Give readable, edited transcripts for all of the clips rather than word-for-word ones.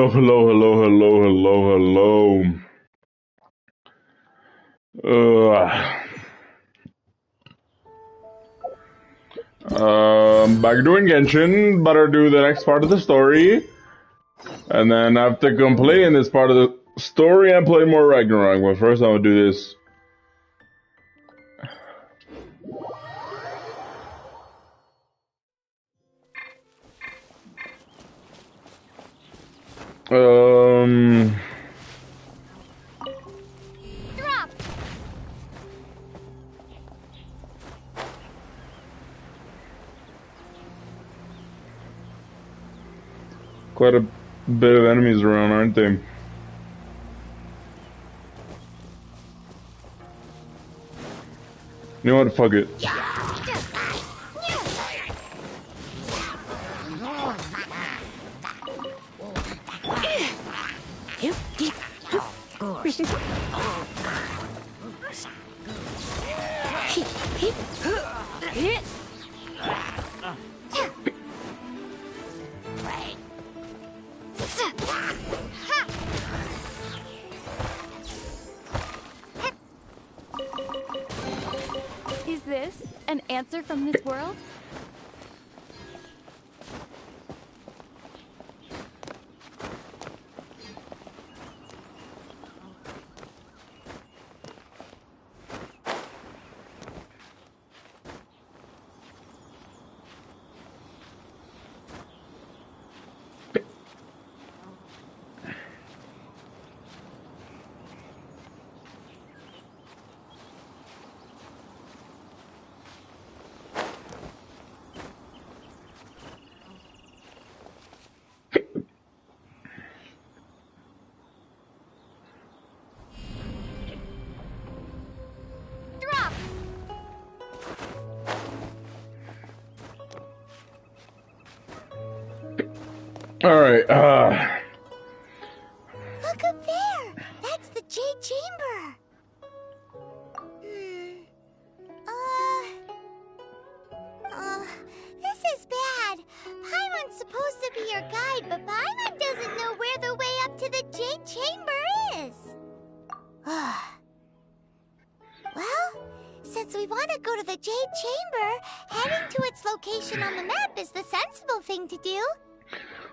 hello. Back doing Genshin, better do the next part of the story. And then after completing this part of the story, and play more Ragnarok. But first, I'm gonna do this. Drop. Quite a bit of enemies around, aren't they? You know what? Fuck it. Is this an answer from this world? Alright, Look up there! That's the Jade Chamber! This is bad. Paimon's supposed to be your guide, but Paimon doesn't know where the way up to the Jade Chamber is. Well, since we want to go to the Jade Chamber, heading to its location on the map is the sensible thing to do.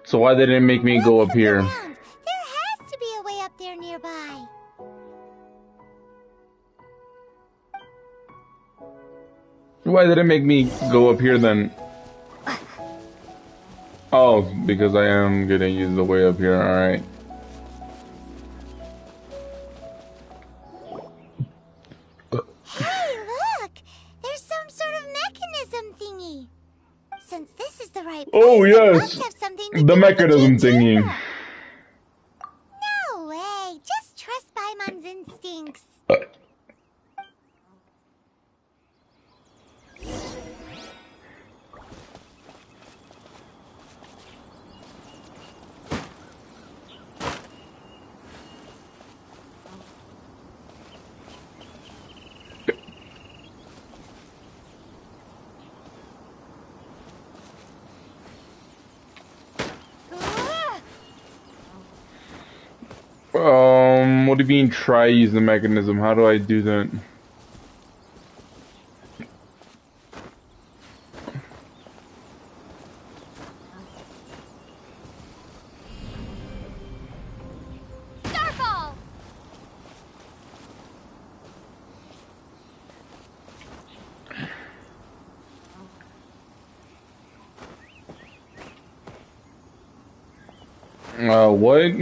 so why they didn't make me go up here? There has to be a way up there nearby. Why did it make me go up here then? Oh, because I am gonna use the way up here, alright. Hey, look! There's some sort of mechanism thingy. Since this is the right place, Oh, it yes! must have something to do The with mechanism Jade thingy. Chamber. No way! Just trust Paimon's instincts. What do you mean try use the mechanism? How do I do that? Starfall! What?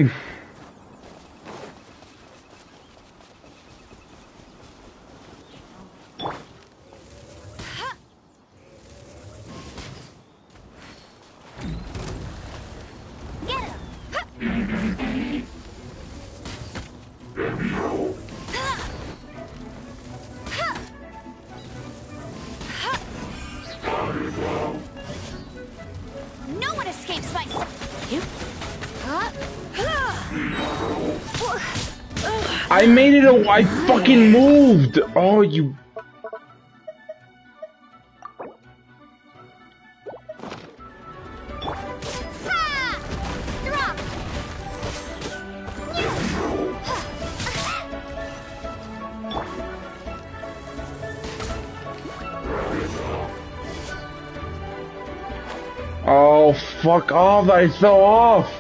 No one escapes my... I made it I fucking moved! Oh, you... Oh, fuck off, I fell off!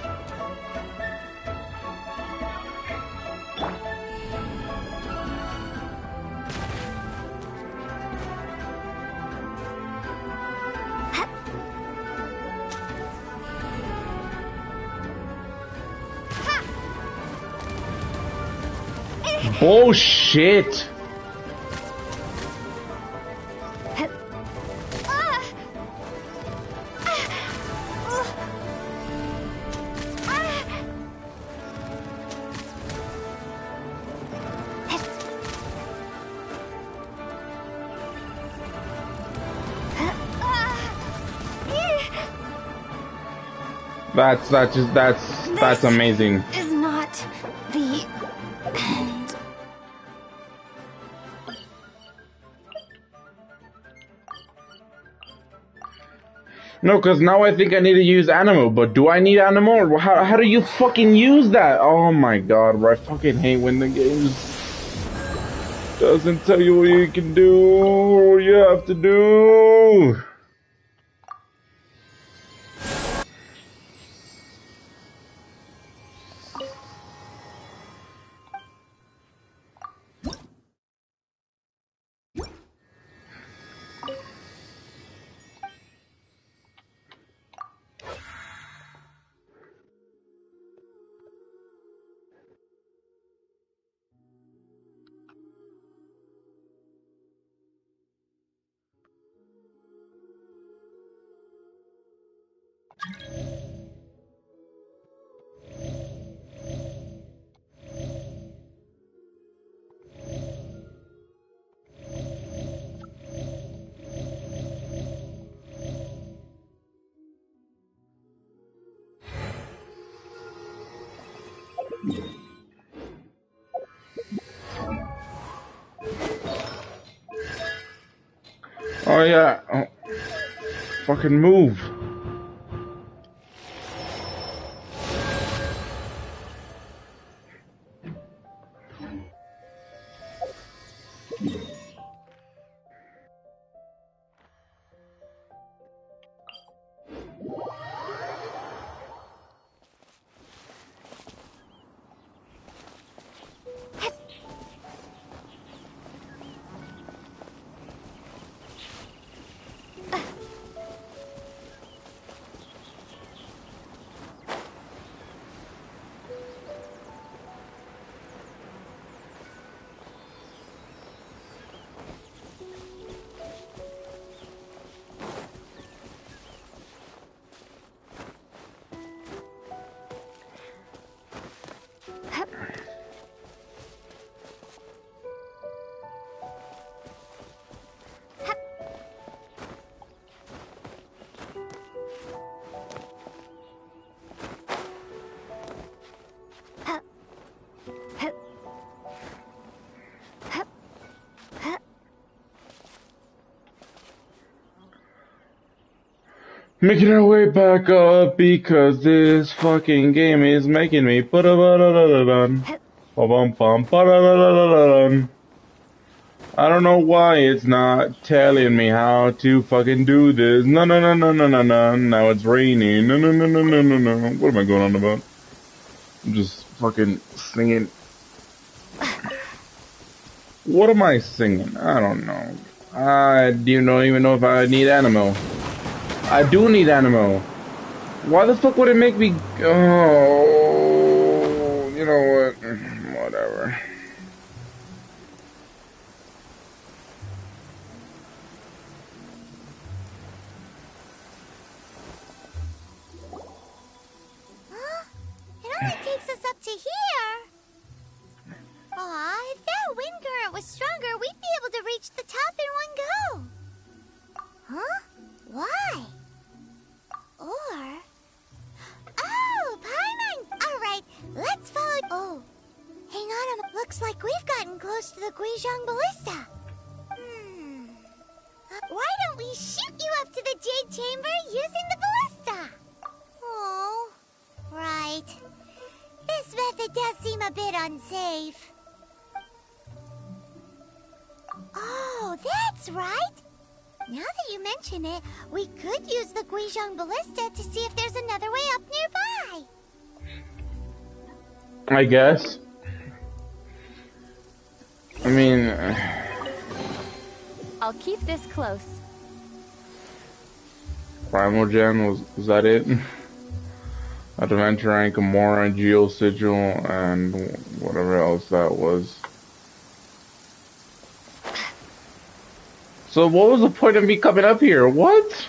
Bullshit! That's amazing. Is not the end. No, because now I think I need to use animal, but do I need animal? Or how do you fucking use that? Oh my god, bro, I fucking hate when the game doesn't tell you what you can do or what you have to do. Oh yeah, oh, fucking move. Making our way back up because this fucking game is making me put a dun. I don't know why it's not telling me how to fucking do this. No, no, no, no, no, no, no. Now it's raining. No, no, no, no, no, no, no. What am I going on about? I'm just fucking singing. What am I singing? I don't know. I don't even know if I need animal. I do need animal. Why the fuck would it make me... Oh... You know what? Whatever. Huh? It only takes us up to here. Aw, if that wind current was stronger, we'd be able to reach the top in one go. Huh? Why? Or... Oh, Paimon! Alright, let's follow... Oh, hang on looks like we've gotten close to the Guizhong Ballista. Why don't we shoot you up to the Jade Chamber using the ballista? Oh, right. This method does seem a bit unsafe. Oh, that's right. Now that you mention it, we could use the Guizhong Ballista to see if there's another way up nearby. I guess. I mean... I'll keep this close. Primal Gen, was that it? Adventure Rank, Gamora, Geo Sigil, and whatever else that was. So what was the point of me coming up here? What?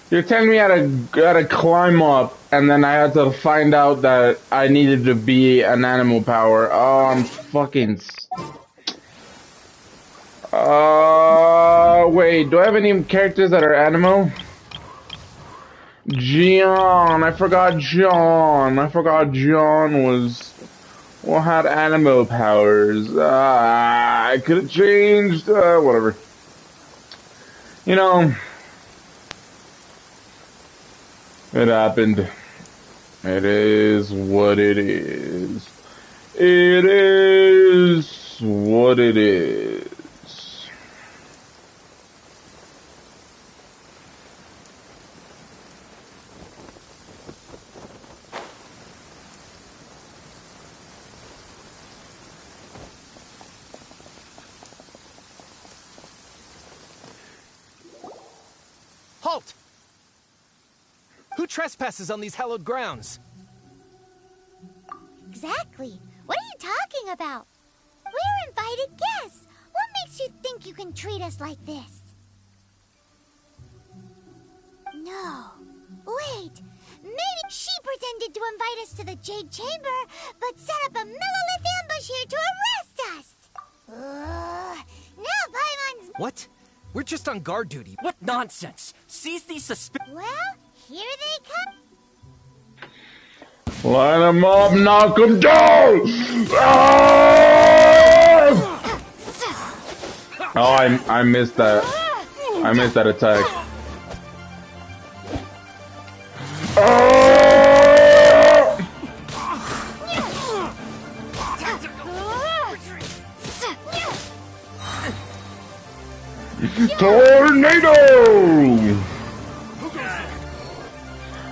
You're telling me I had to climb up, and then I had to find out that I needed to be an animal power. Oh, I'm fucking... wait, do I have any characters that are animal? John, I forgot John. I forgot John was... well, had animal powers. I could have changed, whatever. You know... it happened. It is what it is. It is what it is. Halt! Who trespasses on these hallowed grounds? Exactly. What are you talking about? We're invited guests. What makes you think you can treat us like this? No. Wait. Maybe she pretended to invite us to the Jade Chamber, but set up a Millilith ambush here to arrest us. Now Paimon's... What? We're just on guard duty. What nonsense! Seize these Well, here they come. Line them up, knock them down! Oh, I missed that. I missed that attack. Tornado!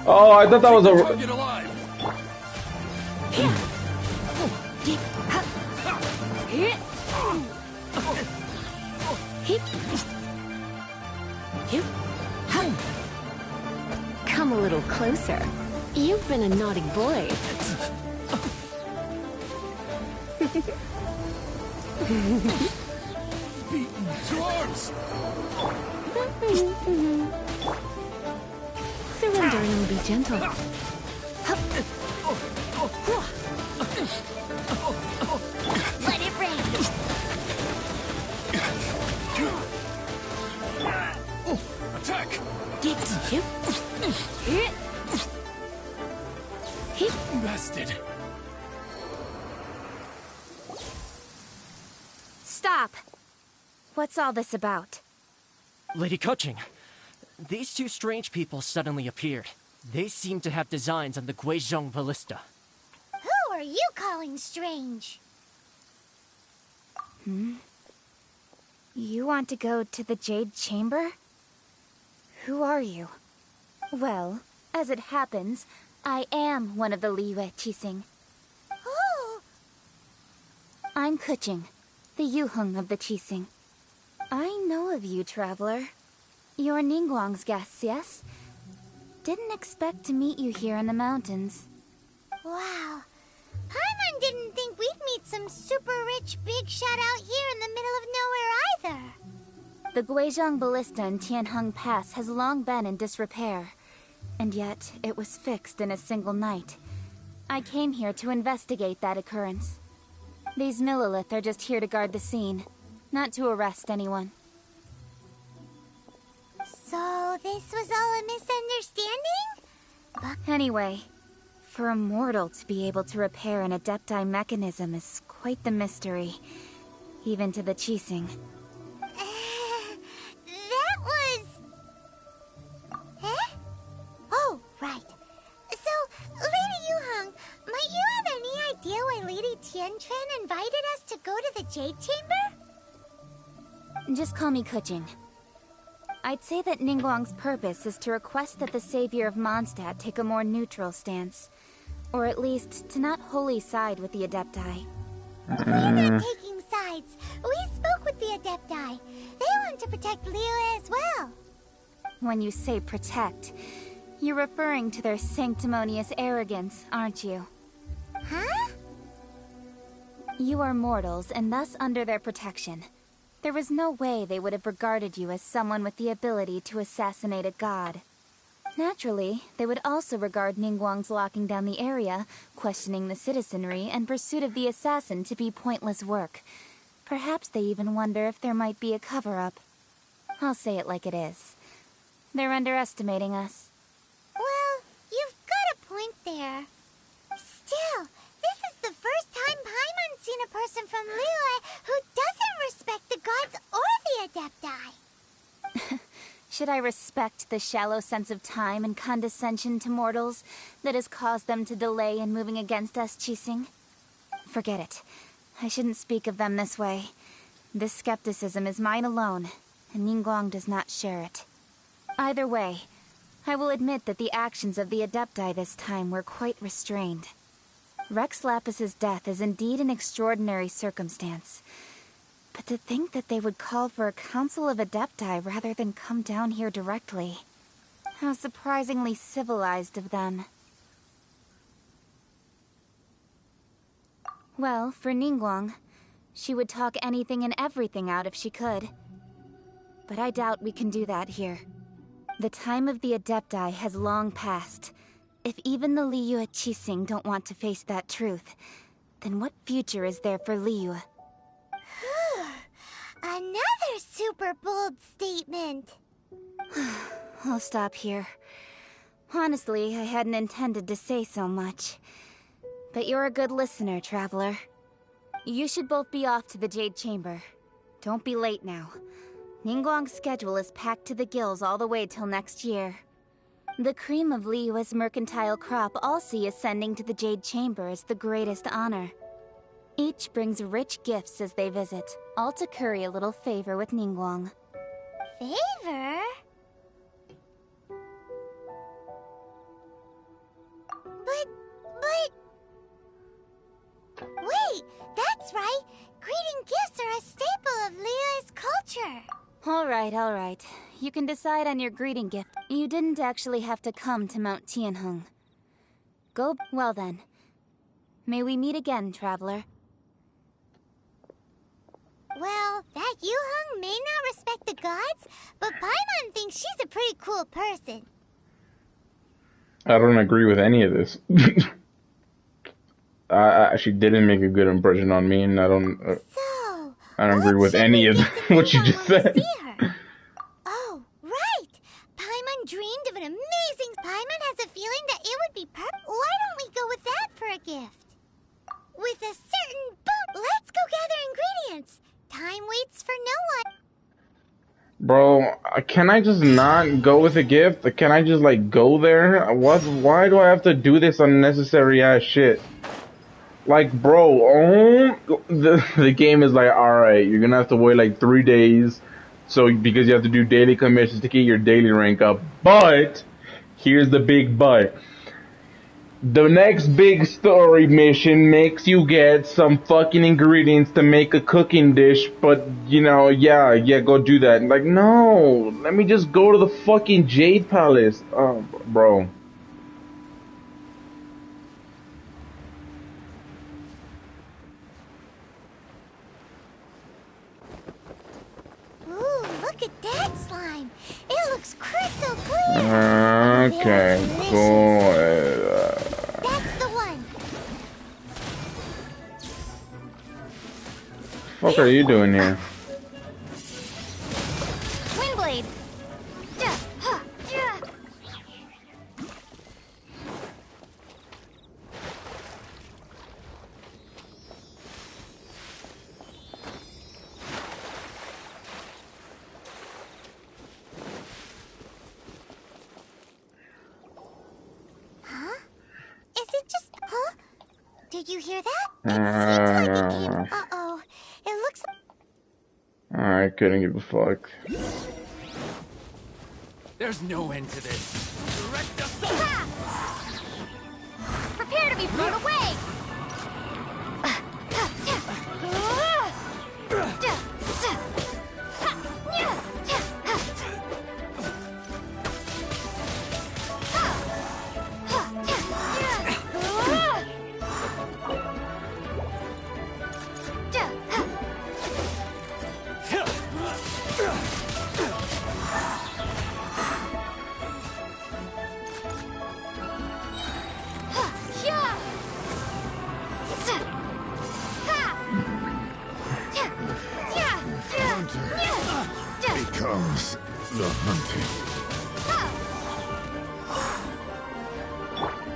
Oh, I thought that was a... Come a little closer. You've been a naughty boy. To arms! Surrender and will be gentle. Let it rain. Attack! Bested. Stop! What's all this about? Lady Coaching, these two strange people suddenly appeared. They seem to have designs on the Guizhong Ballista. Who are you calling strange? You want to go to the Jade Chamber? Who are you? Well, as it happens, I am one of the Liyue Qixing. Who? I'm Kuching, the Yuheng of the Qixing. I know of you, traveler. You're Ningguang's guests, yes? Didn't expect to meet you here in the mountains. Wow. Paimon didn't think we'd meet some super rich big shot out here in the middle of nowhere either. The Guizhong Ballista in Tianheng Pass has long been in disrepair, and yet it was fixed in a single night. I came here to investigate that occurrence. These Millilith are just here to guard the scene, not to arrest anyone. So this was all a misunderstanding? Anyway, for a mortal to be able to repair an Adepti mechanism is quite the mystery, even to the Qixing. That was... Eh? Oh, right. So, Lady Yuheng, might you have any idea why Lady Tianquan invited us to go to the Jade Chamber? Just call me Kuching. I'd say that Ningguang's purpose is to request that the savior of Mondstadt take a more neutral stance. Or at least, to not wholly side with the Adepti. We're not taking sides. We spoke with the Adepti. They want to protect Liyue as well. When you say protect, you're referring to their sanctimonious arrogance, aren't you? Huh? You are mortals, and thus under their protection. There was no way they would have regarded you as someone with the ability to assassinate a god. Naturally, they would also regard Ningguang's locking down the area, questioning the citizenry, and pursuit of the assassin to be pointless work. Perhaps they even wonder if there might be a cover-up. I'll say it like it is. They're underestimating us. Well, you've got a point there. Still, this is the first time Paimon's seen a person from Liyue who doesn't respect the gods or the Adepti. Should I respect the shallow sense of time and condescension to mortals that has caused them to delay in moving against us, Qixing? Forget it. I shouldn't speak of them this way. This skepticism is mine alone, and Ningguang does not share it. Either way, I will admit that the actions of the Adepti this time were quite restrained. Rex Lapis's death is indeed an extraordinary circumstance. But to think that they would call for a council of Adepti rather than come down here directly. How surprisingly civilized of them. Well, for Ningguang, she would talk anything and everything out if she could. But I doubt we can do that here. The time of the Adepti has long passed. If even the Liyue Qixing don't want to face that truth, then what future is there for Liyue? Another super bold statement. I'll stop here. Honestly, I hadn't intended to say so much. But you're a good listener, Traveler. You should both be off to the Jade Chamber. Don't be late now. Ningguang's schedule is packed to the gills all the way till next year. The cream of Liyue's mercantile crop all see ascending to the Jade Chamber as the greatest honor. Each brings rich gifts as they visit, all to curry a little favor with Ningguang. Favor? But... Wait, that's right! Greeting gifts are a staple of Liyue's culture! Alright. You can decide on your greeting gift. You didn't actually have to come to Mount Tianheng. Well then. May we meet again, Traveler. Well, that Yuheng may not respect the gods, but Paimon thinks she's a pretty cool person. I don't agree with any of this. She didn't make a good impression on me, and I don't agree with any of what you just said. Oh, right! Paimon dreamed of an amazing... Paimon has a feeling that it would be perfect. Why don't we go with that for a gift? With a certain boom! Let's go gather ingredients! Time waits for no one. Bro, can I just not go with a gift? Can I just, like, go there? Why do I have to do this unnecessary ass shit? Like, bro, the game is like, alright, you're gonna have to wait like 3 days, because you have to do daily commissions to get your daily rank up. But, here's the big but. The next big story mission makes you get some fucking ingredients to make a cooking dish, but, you know, yeah, go do that. Like, no, let me just go to the fucking Jade Palace. Oh, bro. Ooh, look at that slime. It looks crystal clear. Okay, cool. That's the one. What are you doing here? Windblade! Is it just... Huh? Did you hear that? It seems like it came... Uh-oh. It looks like... Alright, couldn't give a fuck. There's no end to this. Direct assault! Prepare to be blown away! Becomes the hunted.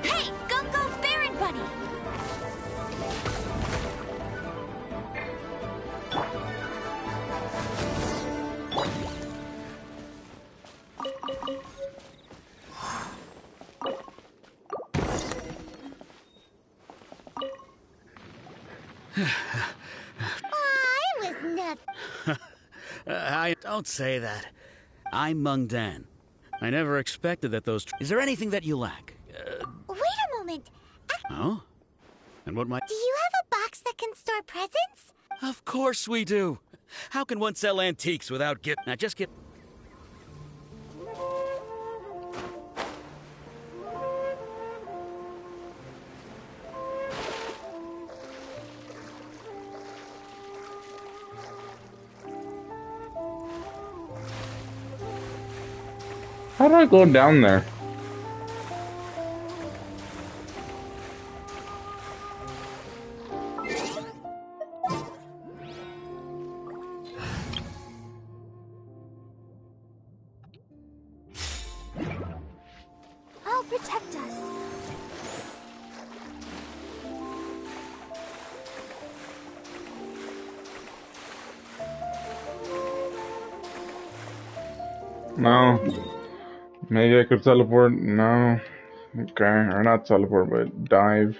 Hey, go, Baron Bunny! I was nothing. I don't say that. I'm Mung Dan. I never expected that those... Is there anything that you lack? Wait a moment. Oh? And what might... Do you have a box that can store presents? Of course we do. How can one sell antiques without Now just get... How do I go down there? I'll protect us. No. Maybe I could teleport? No. Okay, or not teleport, but dive.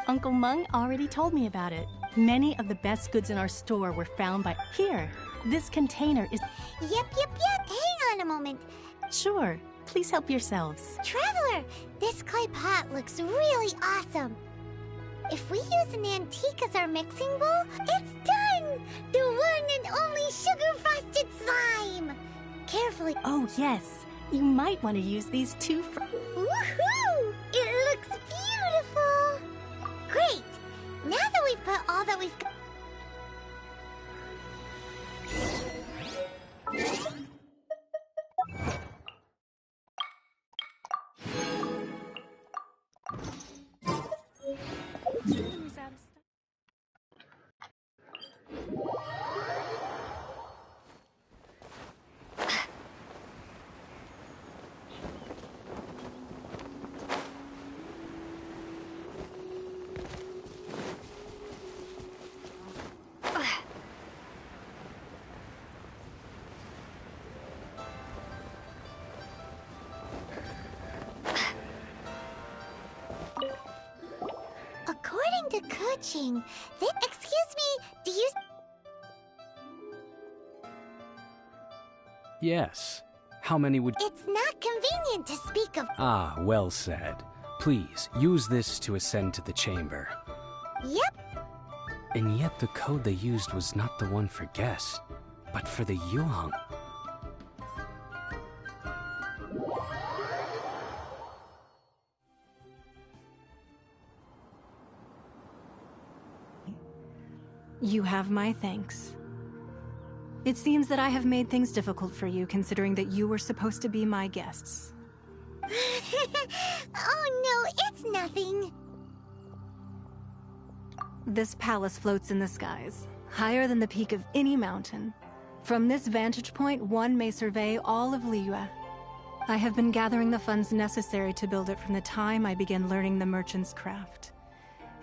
Uncle Mung already told me about it. Many of the best goods in our store were found by... Here, this container is... Yep. Hang on a moment. Sure, please help yourselves. Traveler, this clay pot looks really awesome. If we use an antique as our mixing bowl, it's done! The one and only sugar-frosted slime! Carefully... Oh, yes. You might want to use these two for... Woohoo! It looks beautiful! Great! Now that we've put all that we've got... According to Kuching, excuse me, do you... Yes. How many would... It's not convenient to speak of... Ah, well said. Please, use this to ascend to the chamber. Yep. And yet the code they used was not the one for guests, but for the Yuhang. You have my thanks. It seems that I have made things difficult for you, considering that you were supposed to be my guests. Oh no, it's nothing. This palace floats in the skies, higher than the peak of any mountain. From this vantage point, one may survey all of Liyue. I have been gathering the funds necessary to build it from the time I began learning the merchant's craft.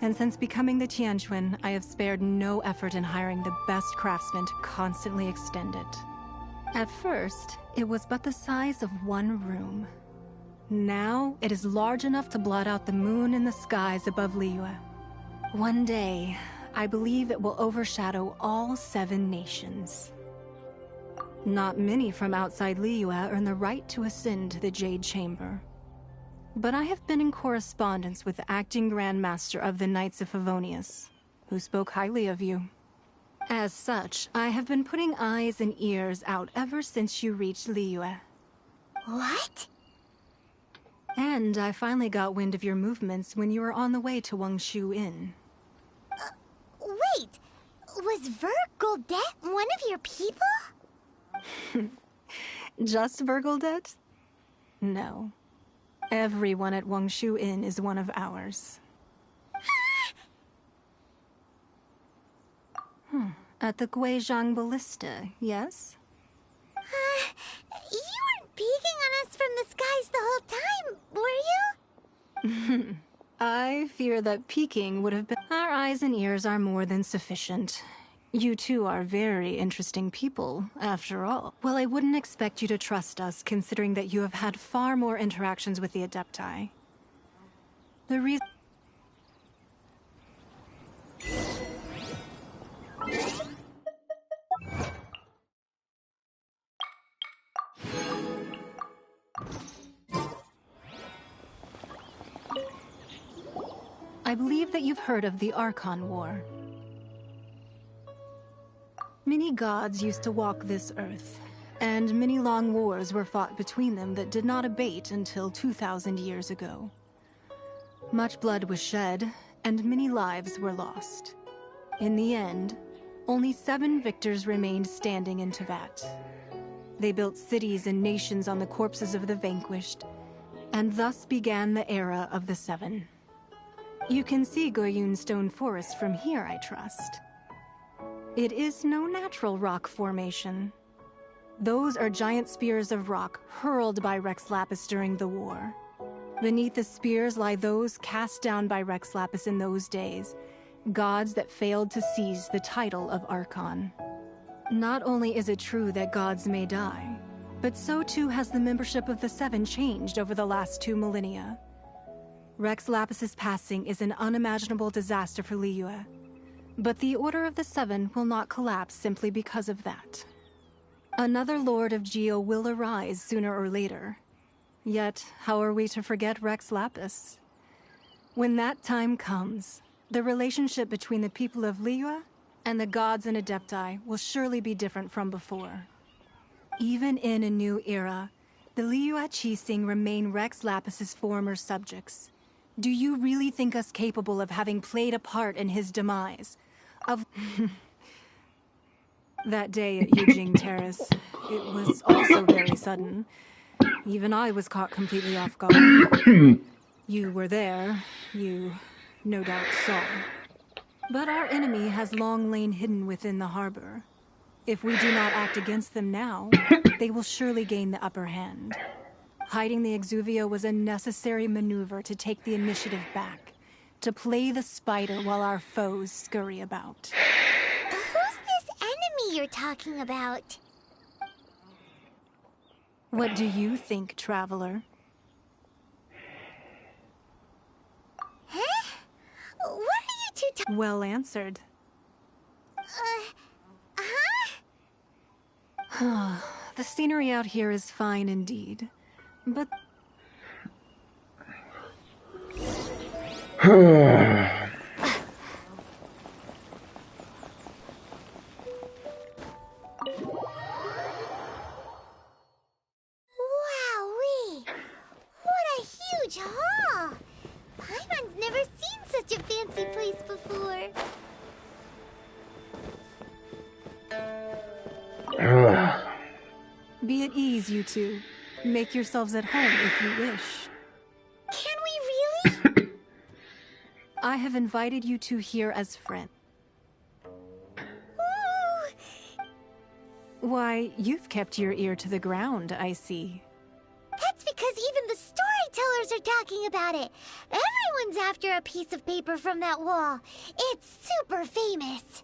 And since becoming the Tianquan, I have spared no effort in hiring the best craftsmen to constantly extend it. At first, it was but the size of one room. Now, it is large enough to blot out the moon in the skies above Liyue. One day, I believe it will overshadow all 7 nations. Not many from outside Liyue earn the right to ascend to the Jade Chamber. But I have been in correspondence with the acting Grand Master of the Knights of Favonius, who spoke highly of you. As such, I have been putting eyes and ears out ever since you reached Liyue. What? And I finally got wind of your movements when you were on the way to Wangshu Inn. Wait, was Vergoldet one of your people? Just Vergoldet? No. Everyone at Wangshu Inn is one of ours. At the Guizhang Ballista, yes? You weren't peeking on us from the skies the whole time, were you? I fear that peeking would have been... Our eyes and ears are more than sufficient. You two are very interesting people, after all. Well, I wouldn't expect you to trust us, considering that you have had far more interactions with the Adepti. The reason... I believe that you've heard of the Archon War. Many gods used to walk this earth, and many long wars were fought between them that did not abate until 2,000 years ago. Much blood was shed, and many lives were lost. In the end, only 7 victors remained standing in Teyvat. They built cities and nations on the corpses of the vanquished, and thus began the era of the 7. You can see Goyun Stone Forest from here, I trust. It is no natural rock formation. Those are giant spears of rock hurled by Rex Lapis during the war. Beneath the spears lie those cast down by Rex Lapis in those days, gods that failed to seize the title of Archon. Not only is it true that gods may die, but so too has the membership of the 7 changed over the last 2 millennia. Rex Lapis's passing is an unimaginable disaster for Liyue, but the Order of the 7 will not collapse simply because of that. Another Lord of Geo will arise sooner or later. Yet, how are we to forget Rex Lapis? When that time comes, the relationship between the people of Liyue and the gods and Adepti will surely be different from before. Even in a new era, the Liyue Qixing remain Rex Lapis's former subjects. Do you really think us capable of having played a part in his demise? Of... That day at Yujing Terrace, it was also very sudden. Even I was caught completely off guard. You were there, you no doubt saw. But our enemy has long lain hidden within the harbor. If we do not act against them now, they will surely gain the upper hand. Hiding the Exuvio was a necessary maneuver to take the initiative back, to play the spider while our foes scurry about. Who's this enemy you're talking about? What do you think, traveler? Huh? What are you two Well answered. The scenery out here is fine indeed, but... Wowee! What a huge hall! Paimon's never seen such a fancy place before. you two. Make yourselves at home if you wish. Can we really? I have invited you two here as friends. Ooh, Why, you've kept your ear to the ground, I see. that's because even the storytellers are talking about it. Everyone's after a piece of paper from that wall. It's super famous.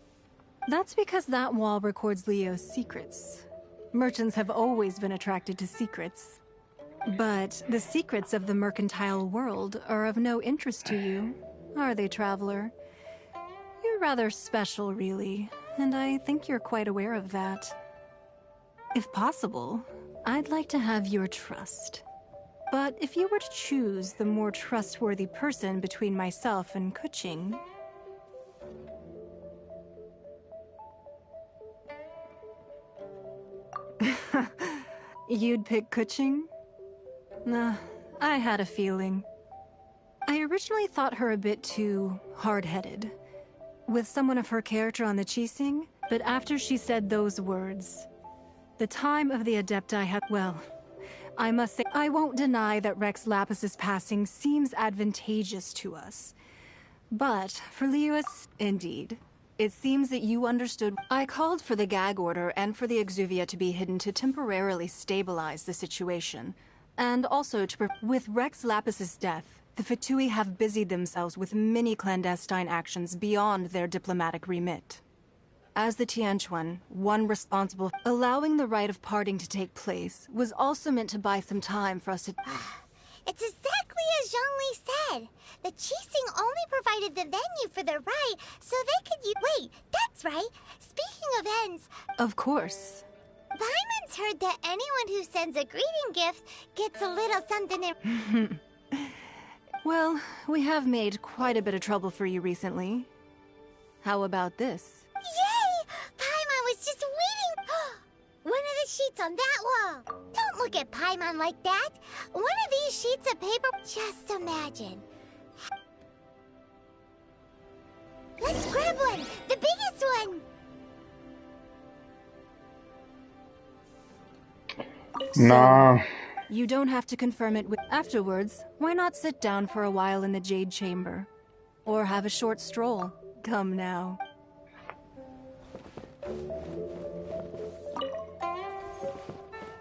That's because that wall records Leo's secrets. Merchants have always been attracted to secrets. But the secrets of the mercantile world are of no interest to you, are they, traveler? You're rather special, really, and I think you're quite aware of that. If possible, I'd like to have your trust. But if you were to choose the more trustworthy person between myself and Kuching... You'd pick Kuching? Nah, I had a feeling. I originally thought her a bit too hard-headed, with someone of her character on the Qixing, but after she said those words, the time of the Adepti had... Well, I must say, I won't deny that Rex Lapis's passing seems advantageous to us. But for Lewis, indeed, it seems that you understood. I called for the gag order and for the Exuvia to be hidden to temporarily stabilize the situation, and also to... With Rex Lapis's death, the Fatui have busied themselves with many clandestine actions beyond their diplomatic remit. As the Tianquan, one responsible... Allowing the rite of parting to take place was also meant to buy some time for us to... It's exactly as Zhongli said. The Qixing only provided the venue for the rite so they could use... Wait, that's right. Speaking of ends... Of course. Paimon's heard that anyone who sends a greeting gift gets a little something in... Well, we have made quite a bit of trouble for you recently. How about this? Yay! Paimon was just waiting... One of the sheets on that wall. Don't look at Paimon like that. One of these sheets of paper... Just imagine. Let's grab one! The biggest one! Nah. You don't have to confirm it with... Afterwards, why not sit down for a while in the Jade Chamber? Or have a short stroll. Come now.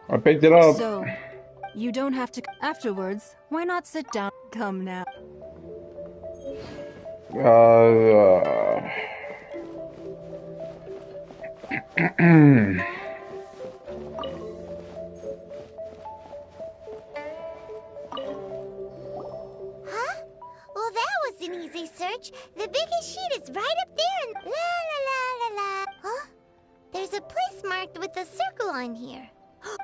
I picked it up. So, you don't have to... Afterwards, why not sit down? Come now. Huh? Well, that was an easy search. The biggest sheet is right up there and... La la la la la. Huh? There's a place marked with a circle on here.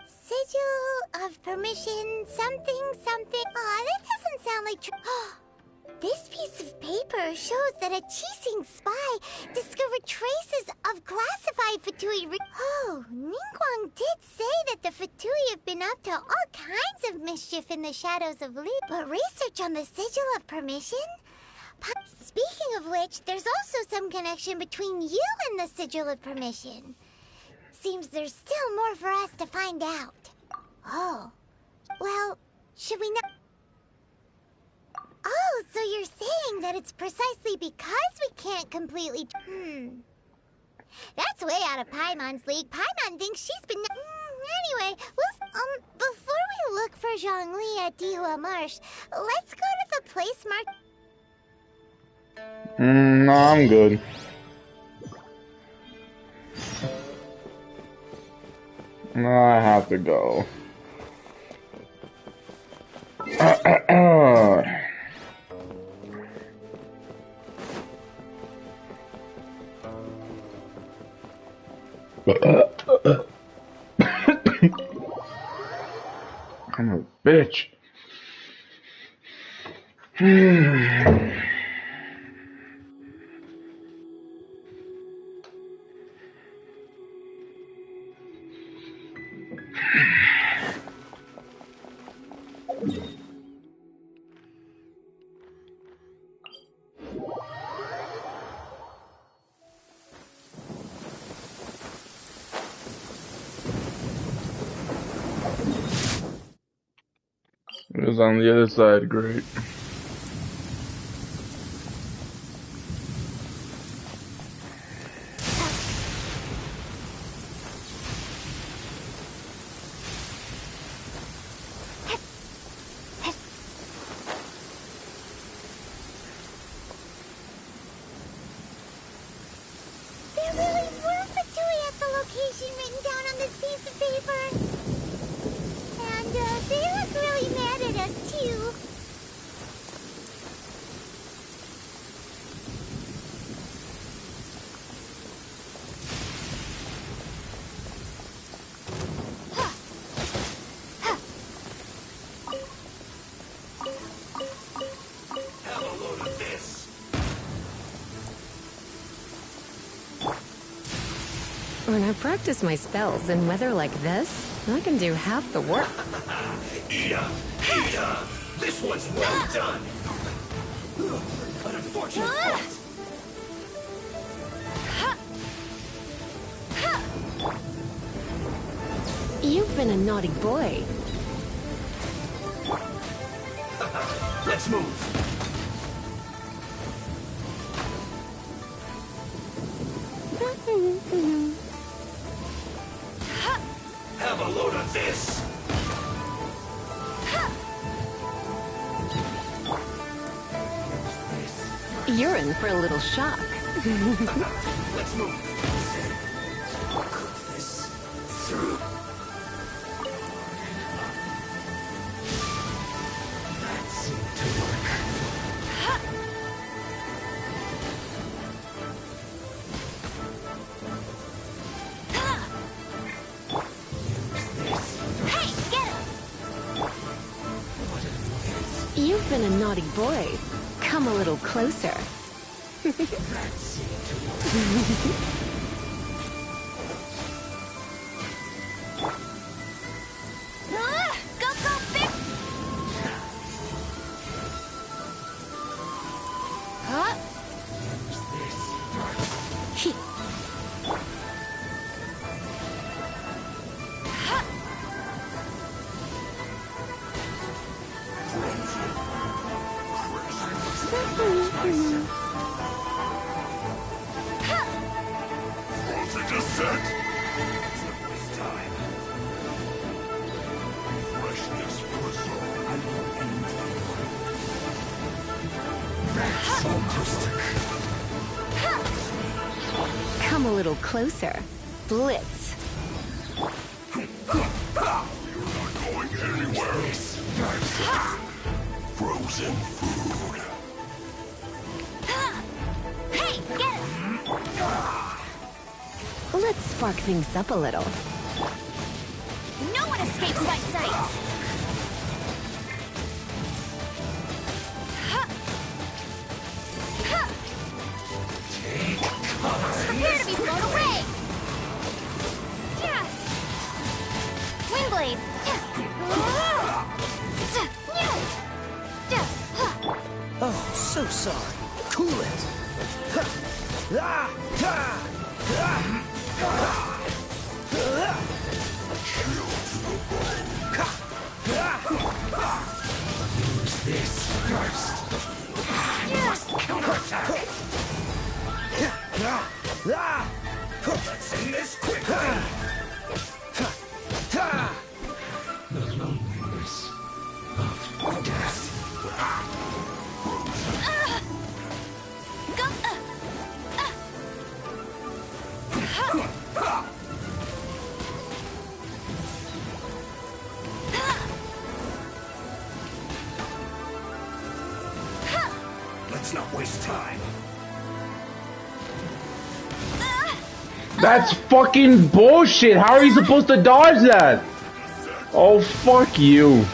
Sigil of permission, something, something. Aw, that doesn't sound like This piece of paper shows that a Qixing spy discovered traces of classified Fatui Oh, Ningguang did say that the Fatui have been up to all kinds of mischief in the shadows of Li. But research on the Sigil of permission? Speaking of which, there's also some connection between you and the Sigil of permission. Seems there's still more for us to find out. Oh. Well, should we not... Oh, so you're saying that it's precisely because we can't completely... That's way out of Paimon's league. Paimon thinks she's been... Anyway, before we look for Zhongli at Dihua Marsh, let's go to the place marked... No, I'm good. No, I have to go. I'm a bitch. Because on the other side, great. There really were Fatui at the location written down on this piece of paper. And they look really mad at us, too. Have a load of this. When I practice my spells in weather like this, I can do half the work. Eat up. Eat up. This one's well done. An unfortunate fault. You've been a naughty boy. Let's move. Have a load of this. You're in for a little shock. Let's move. Cook this through. That seemed to work. You've been a naughty boy. Come a little closer. That seemed to work. Go, go, big! Huh? Frozen descent. It's time. Freshness preserved. I will end That's fantastic. Come a little closer. Blitz. You're not going anywhere. Frozen food. Hey, get it! Let's spark things up a little. No one escapes my sights! Prepare to be blown away! Windblade! Oh, so sorry. Cool it. Use this first. Must counterattack. Let's end this quickly. The loneliness of death. Let's not waste time. That's fucking bullshit. How are you supposed to dodge that? Oh, fuck you.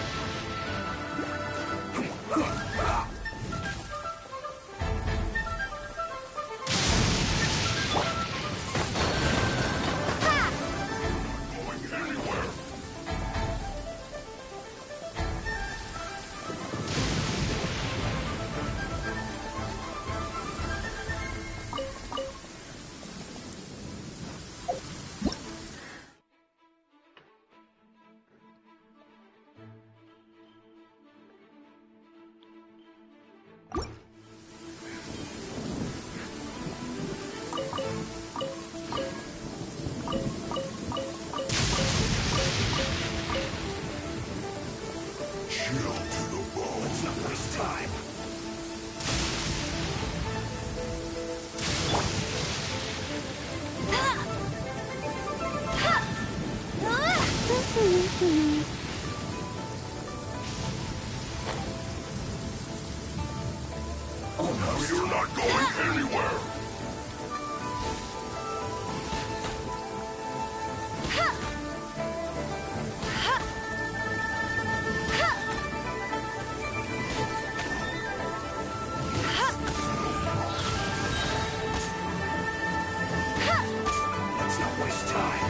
You're not going anywhere! Let's not waste time.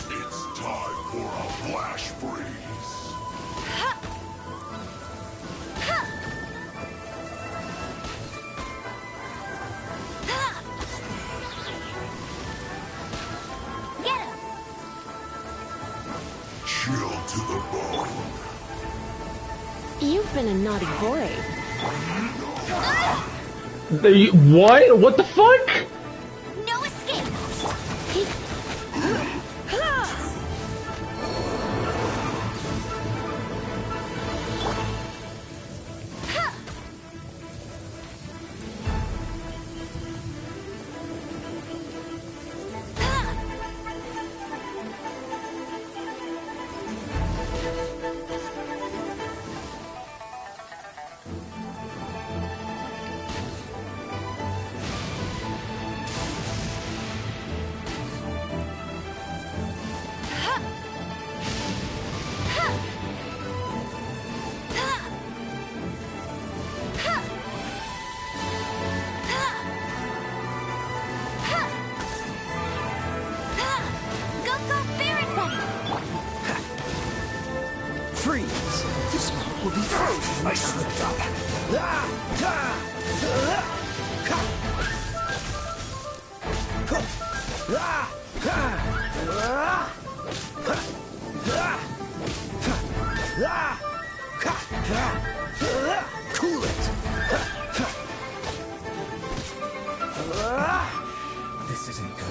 It's time for a flash freeze! Get him! Chill to the bone. You've been a naughty boy. What? What the fuck? No escape! Freeze! This one will be frozen. I slipped up. Cool it! This isn't good.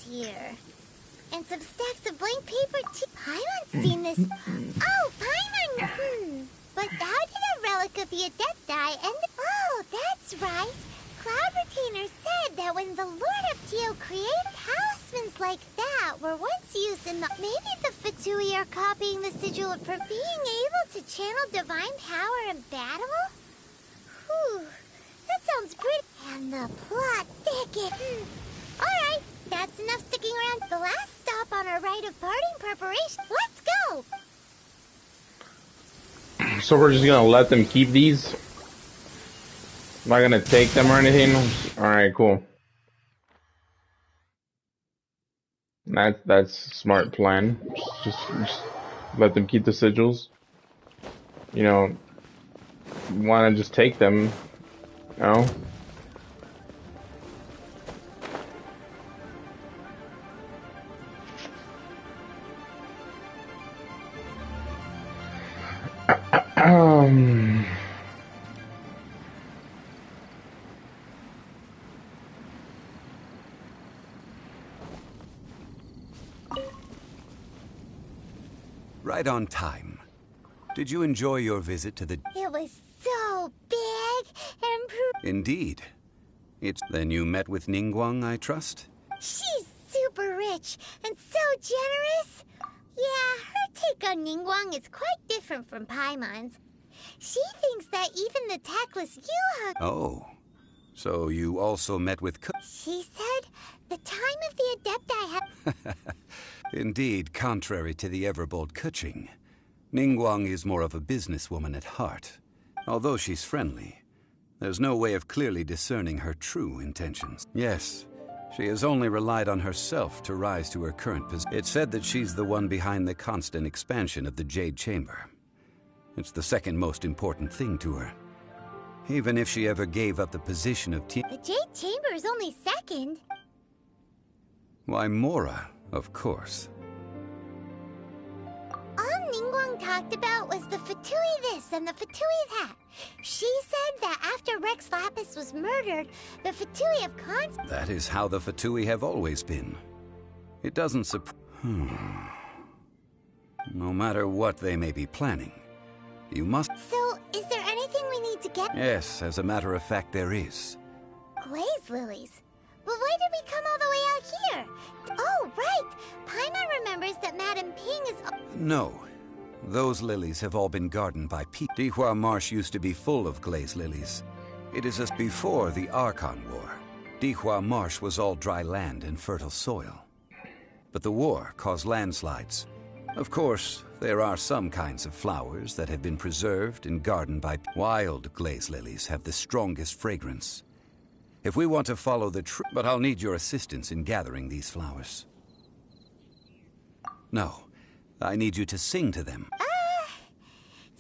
Here. And some stacks of blank paper too. Paimon's seen this. Oh, Paimon! But how did a relic of the Adepti end? Oh, that's right. Cloud Retainer said that when the Lord of Geo created talismans like that were once used in the... Maybe the Fatui are copying the sigil for being able to channel divine power in battle? Whew. That sounds pretty. And the plot thicket. Alright. That's enough sticking around. The last stop on our rite of parting preparation. Let's go! So we're just gonna let them keep these? Not gonna take them or anything? Alright, cool. That's a smart plan. Just let them keep the sigils. You know, why not just take them? You know? Right on time. Did you enjoy your visit to the... It was so big and... Indeed. Then you met with Ningguang, I trust? She's super rich and so generous. Yeah, her take on Ningguang is quite different from Paimon's. She thinks that even the tactless Yuha... Oh. So you also met with... She said the time of the Adepti had... Indeed, contrary to the ever-bold Keqing, Ningguang is more of a businesswoman at heart. Although she's friendly, there's no way of clearly discerning her true intentions. Yes, she has only relied on herself to rise to her current position. It's said that she's the one behind the constant expansion of the Jade Chamber. It's the second most important thing to her. Even if she ever gave up the position of The Jade Chamber is only second. Why, Mora, of course. All Ningguang talked about was the Fatui this and the Fatui that. She said that after Rex Lapis was murdered, the Fatui of Cons... That is how the Fatui have always been. It doesn't No matter what they may be planning, you must... So, is there anything we need to get? Yes, as a matter of fact, there is. Glaze lilies. But why did we come all the way out here? Oh, right! Paimon remembers that Madame Ping is... No. Those lilies have all been gardened by people. Dihua Marsh used to be full of glaze lilies. It is as before the Archon War. Dihua Marsh was all dry land and fertile soil. But the war caused landslides. Of course, there are some kinds of flowers that have been preserved and gardened by... Wild glaze lilies have the strongest fragrance. If we want to follow the truth... But I'll need your assistance in gathering these flowers. No, I need you to sing to them.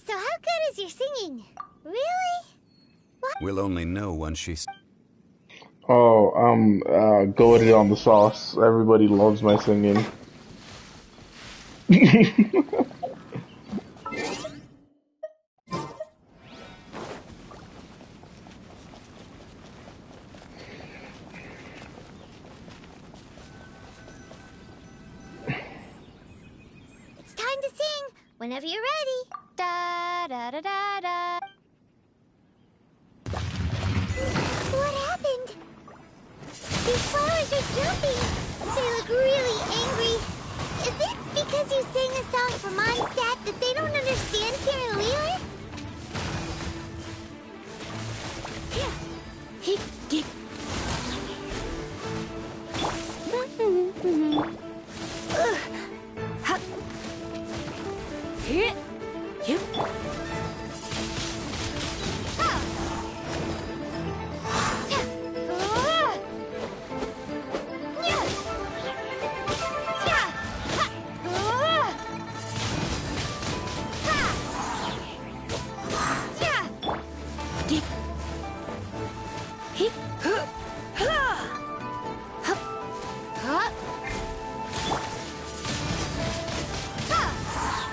So how good is your singing? Really? What? We'll only know once she's... Oh, goated on the sauce. Everybody loves my singing. It's time to sing. Whenever you're ready. Da da da da da. What happened? These flowers are jumping. They look really angry. Is it because you sang a song for Mondstadt that they don't understand here in Liyue?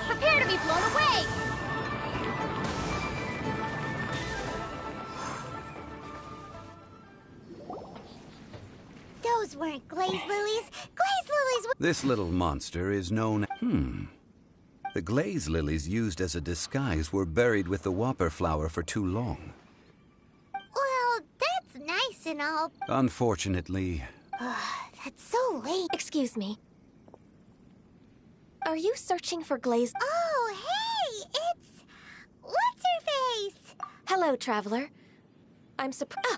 Prepare to be blown away! Those weren't glaze lilies. Glaze lilies were... This little monster is known... The glaze lilies used as a disguise were buried with the whopper flower for too long. Well, that's nice and all. Unfortunately... That's so late. Excuse me. Are you searching for glaze? Oh, hey! It's... What's-her-face? Hello, traveler. I'm surprised. Ah!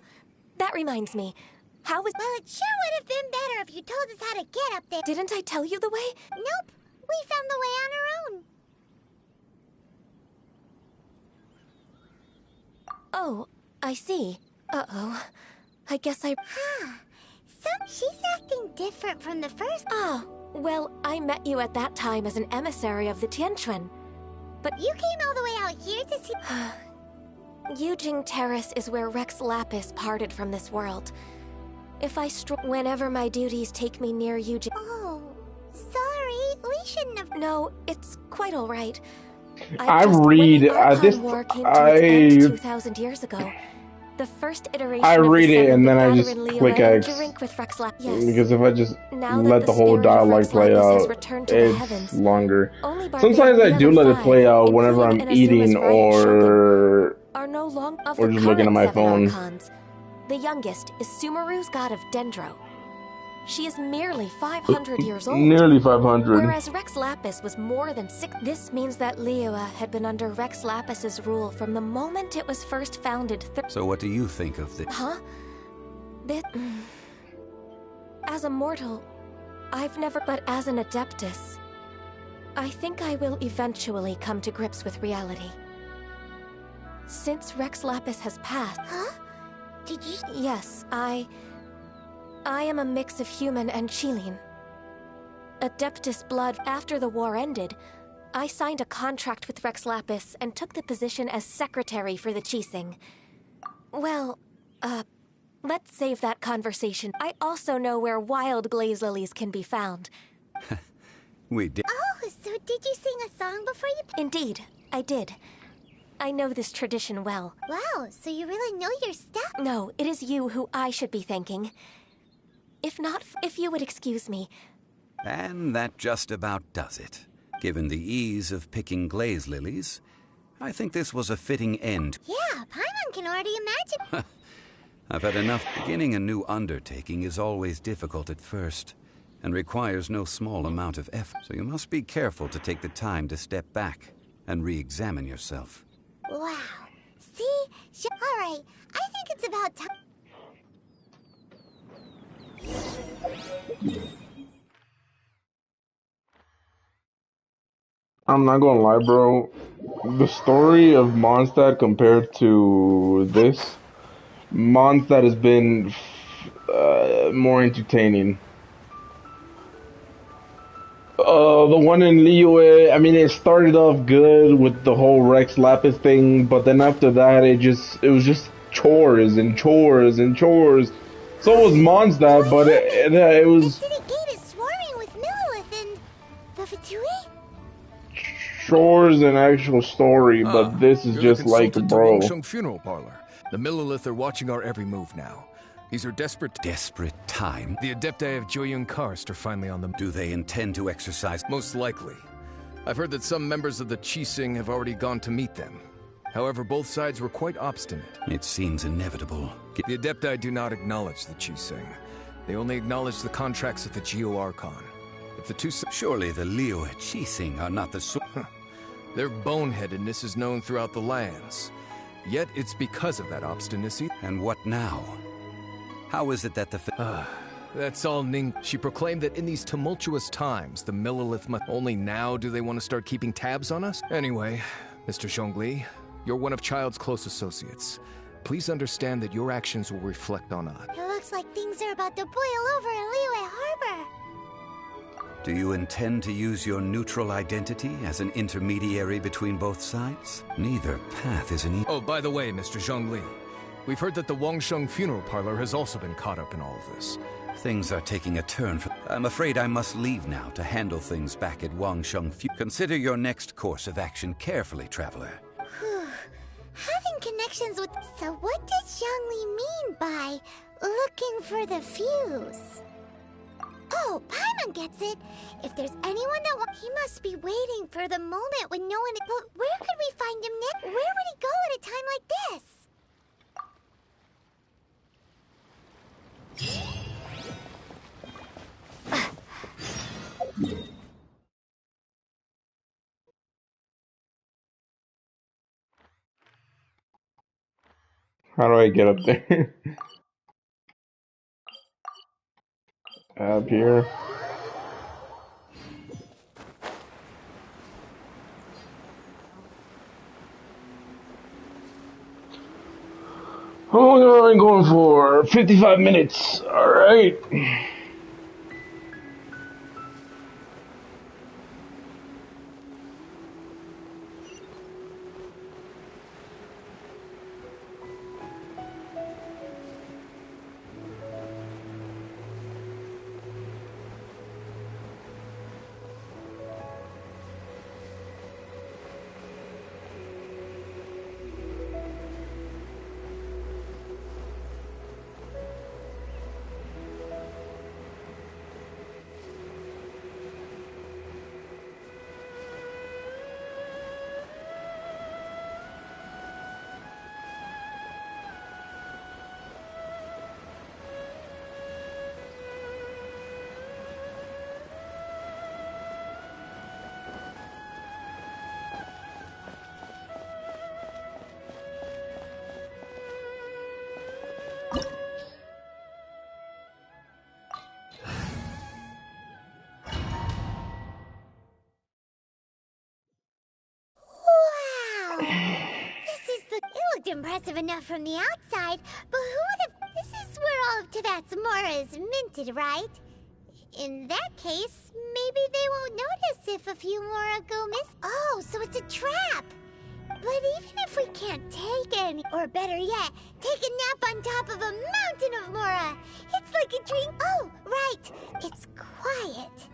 That reminds me. How was... Well, it sure would have been better if you told us how to get up there. Didn't I tell you the way? Nope. We found the way on our own. Oh, I see. Uh-oh. I guess I... So, she's acting different from the first... Oh, well, I met you at that time as an emissary of the Tianquan. But you came all the way out here to see... Yujing Terrace is where Rex Lapis parted from this world. If I whenever my duties take me near Yujing... Oh, sorry. We shouldn't have... No, it's quite all right. I read this. War came to its end 2,000 years ago. The first iteration I read it and then I just click X. Yes. Because if I just let the whole dialogue play out, it's longer. Sometimes I do let it play out whenever I'm eating or just looking at my phone. The youngest is Sumeru's god of Dendro. She is merely 500 years old. Nearly 500. Whereas Rex Lapis was more than 6. This means that Liyue had been under Rex Lapis's rule from the moment it was first founded. So what do you think of this? Huh? As a mortal, I've never... But as an Adeptus, I think I will eventually come to grips with reality. Since Rex Lapis has passed... Huh? Did you... Yes, I am a mix of human and Qilin. Adeptus blood. After the war ended, I signed a contract with Rex Lapis and took the position as secretary for the Qixing. Well, let's save that conversation. I also know where wild glaze lilies can be found. We did. Oh, so did you sing a song before you... Indeed, I did. I know this tradition well. Wow, so you really know your stuff? No, it is you who I should be thanking. If you would excuse me. And that just about does it. Given the ease of picking glaze lilies, I think this was a fitting end. Yeah, Paimon can already imagine. I've had enough. Beginning a new undertaking is always difficult at first, and requires no small amount of effort. So you must be careful to take the time to step back and re-examine yourself. Wow. See? Alright, I think it's about time. I'm not gonna lie, bro. The story of Mondstadt compared to this, Mondstadt has been more entertaining. The one in Liyue, I mean, it started off good with the whole Rex Lapis thing, but then after that, it was just chores and chores and chores. So was Mondstadt, but it was... The city gate is swarming with Millilith and... the Fatui? Chores and actual story, but this is just like, bro. The Wangsheng funeral parlor. The Millilith are watching our every move now. These are desperate time. The Adepti of Joyun Karst are finally on them. Do they intend to exercise? Most likely. I've heard that some members of the Qixing have already gone to meet them. However, both sides were quite obstinate. It seems inevitable. The Adepti do not acknowledge the Qixing. They only acknowledge the contracts of the Geo Archon. If the two... Surely the Liyue Qixing are not the Their boneheadedness is known throughout the lands. Yet it's because of that obstinacy. And what now? How is it that the... That's all Ning... She proclaimed that in these tumultuous times, the Millilith must... Only now do they want to start keeping tabs on us? Anyway, Mr. Zhongli, you're one of Child's close associates. Please understand that your actions will reflect on us. It looks like things are about to boil over in Liyue Harbor. Do you intend to use your neutral identity as an intermediary between both sides? Neither path is an... Oh, by the way, Mr. Zhongli, we've heard that the Wangsheng funeral parlor has also been caught up in all of this. Things are taking a turn for... I'm afraid I must leave now to handle things back at Wangsheng. Consider your next course of action carefully, traveler. Having connections with... So what does Zhongli mean by looking for the fuse? Oh, Paimon gets it. If there's anyone that he must be waiting for the moment when no one... But where could we find him next? Where would he go at a time like this? How do I get up there? Up here. How long have I been going for? 55 minutes. Alright. Impressive enough from the outside, but who would have... This is where all of Teyvat's Mora is minted, right? In that case, maybe they won't notice if a few Mora go miss... Oh, so it's a trap! But But even if we can't take any, or better yet, take a nap on top of a mountain of Mora, it's like a dream. Oh, right. It's quiet.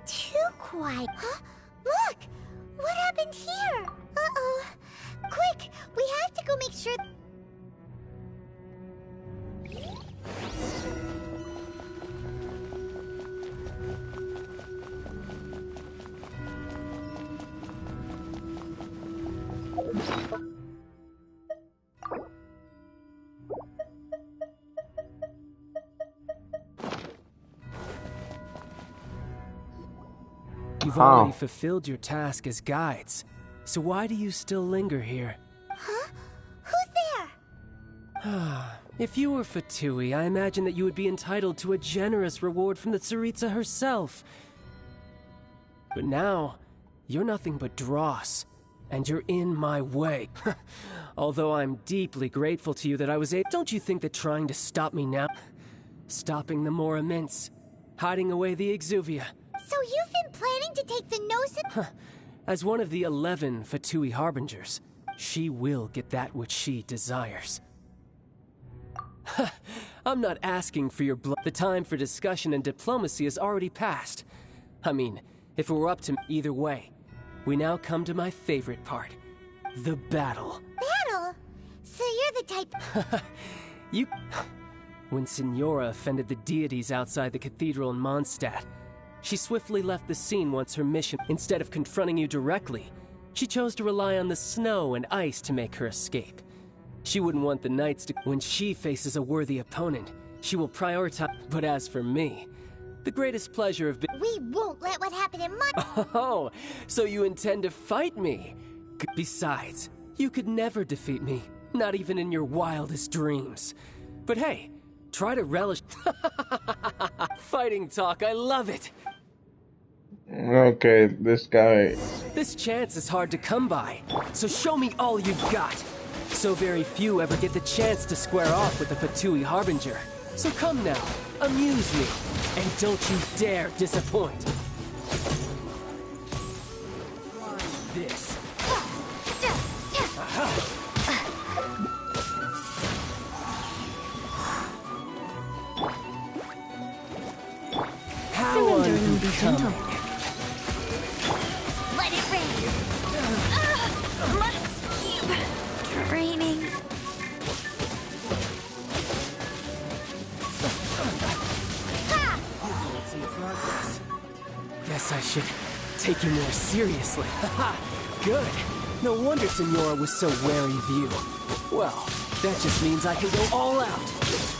Too quiet. Huh? Look! What happened here? Uh-oh. Quick! We have to go make sure... You've already fulfilled your task as guides, so why do you still linger here? Huh? Who's there? If you were Fatui, I imagine that you would be entitled to a generous reward from the Tsaritsa herself. But now, you're nothing but dross, and you're in my way. Although I'm deeply grateful to you that I was able... Don't you think that trying to stop me now... Stopping the Mora Mints, hiding away the Exuvia... So you've been planning to take the Gnosis... As one of the 11 Fatui Harbingers, she will get that which she desires. I'm not asking for your blood. The time for discussion and diplomacy has already passed. I mean, if it were up to me either way, we now come to my favorite part. The battle. Battle? So you're the type... You... When Signora offended the deities outside the cathedral in Mondstadt, she swiftly left the scene once her mission. Instead of confronting you directly, she chose to rely on the snow and ice to make her escape. She wouldn't want the knights to... When she faces a worthy opponent, she will prioritize... But as for me, the greatest pleasure of... We won't let what happened in Oh, so you intend to fight me? Besides, you could never defeat me, not even in your wildest dreams. But hey, try to relish... Fighting talk, I love it! Okay, this guy... This chance is hard to come by, so show me all you've got. So very few ever get the chance to square off with the Fatui Harbinger. So come now, amuse me, and don't you dare disappoint. This. How are you becoming? Let it rain! Must keep training. Guess I should take you more seriously. Haha, good. No wonder Signora was so wary of you. Well, that just means I can go all out.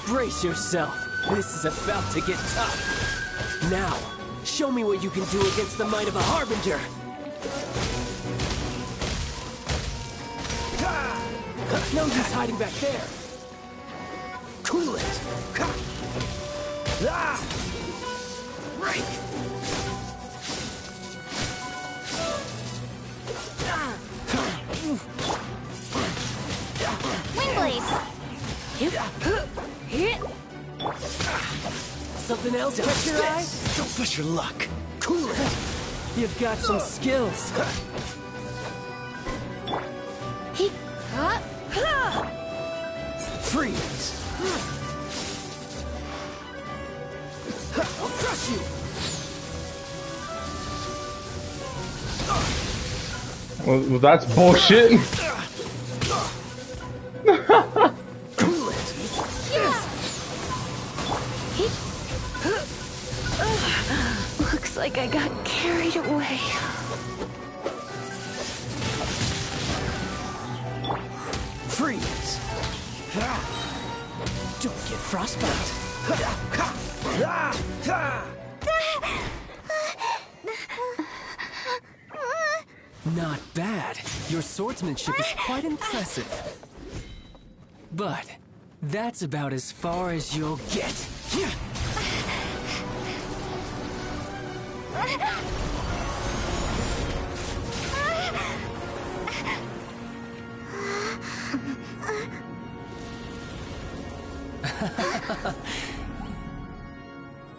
Brace yourself. This is about to get tough. Now, show me what you can do against the might of a Harbinger. No use hiding back there. Cool it. Break. Wingblade. Something else catch your eye? Don't push your luck. Cool it. You've got some skills. Freeze. I'll crush you. Well, that's bullshit. Cool it. Looks like I got carried away. Freeze. Don't get frostbite. Not bad. Your swordsmanship is quite impressive. But that's about as far as you'll get.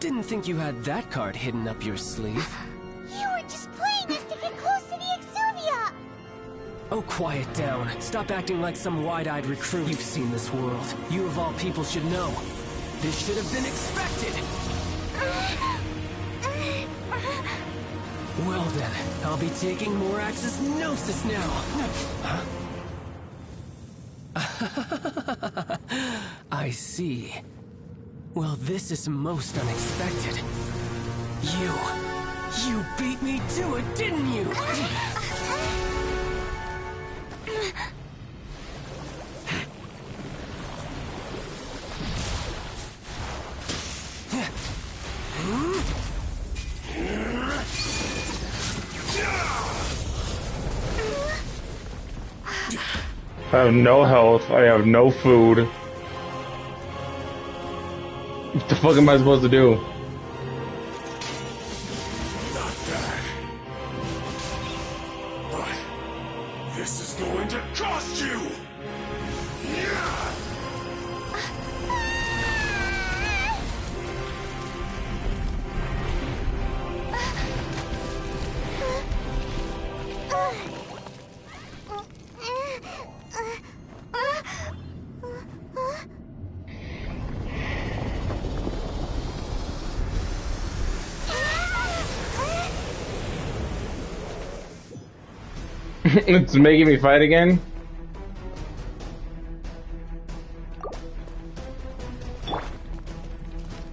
Didn't think you had that card hidden up your sleeve. You were just playing us to get close to the Exuvia! Oh, quiet down. Stop acting like some wide-eyed recruit. You've seen this world. You of all people should know. This should have been expected! Well then, I'll be taking more Axis Gnosis now. Huh? I see. Well, this is most unexpected. You beat me to it, didn't you? I have no health. I have no food. What the fuck am I supposed to do? Not bad. But this is going to cost you! It's making me fight again?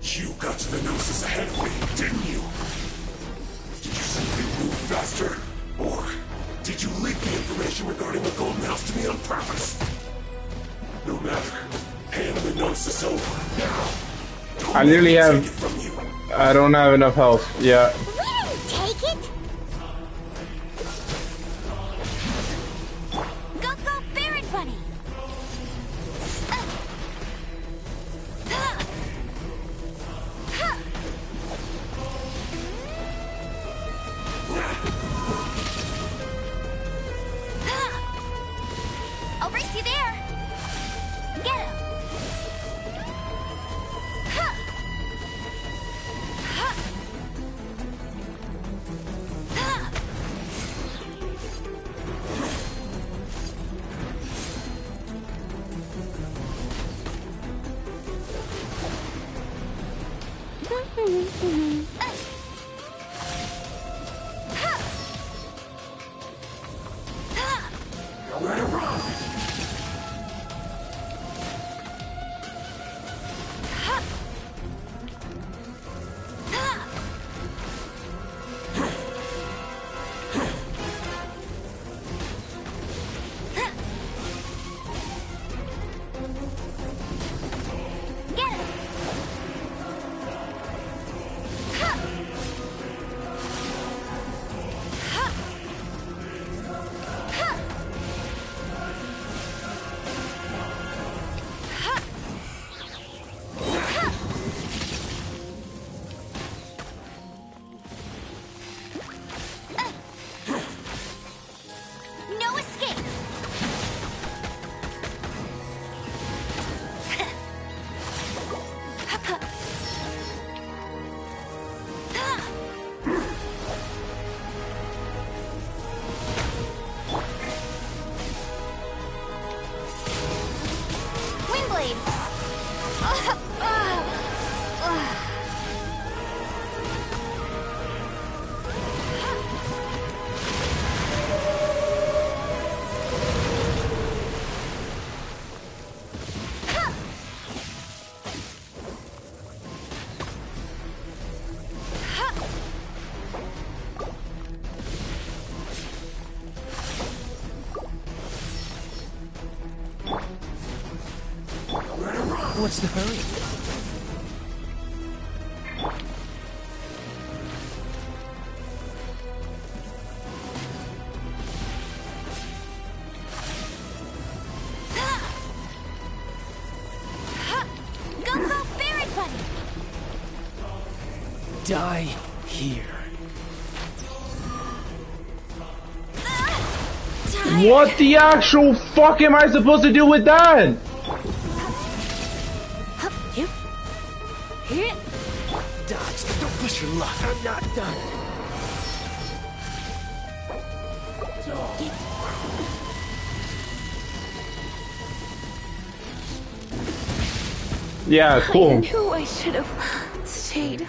You got to the Gnosis ahead of me, didn't you? Did you simply move faster? Or did you leak the information regarding the Golden House to me on purpose? No matter. Hand the Gnosis over, now. I literally have... I don't have enough health. Yeah. We didn't take it! Go, Baron Bunny! I'll race you there! Get him! No escape! Windblade! What's the hurry? Go, Baron Bunny! Die here. What the actual fuck am I supposed to do with that? Dodge, don't push your luck. I'm not done. Yeah, cool. I knew I should have stayed.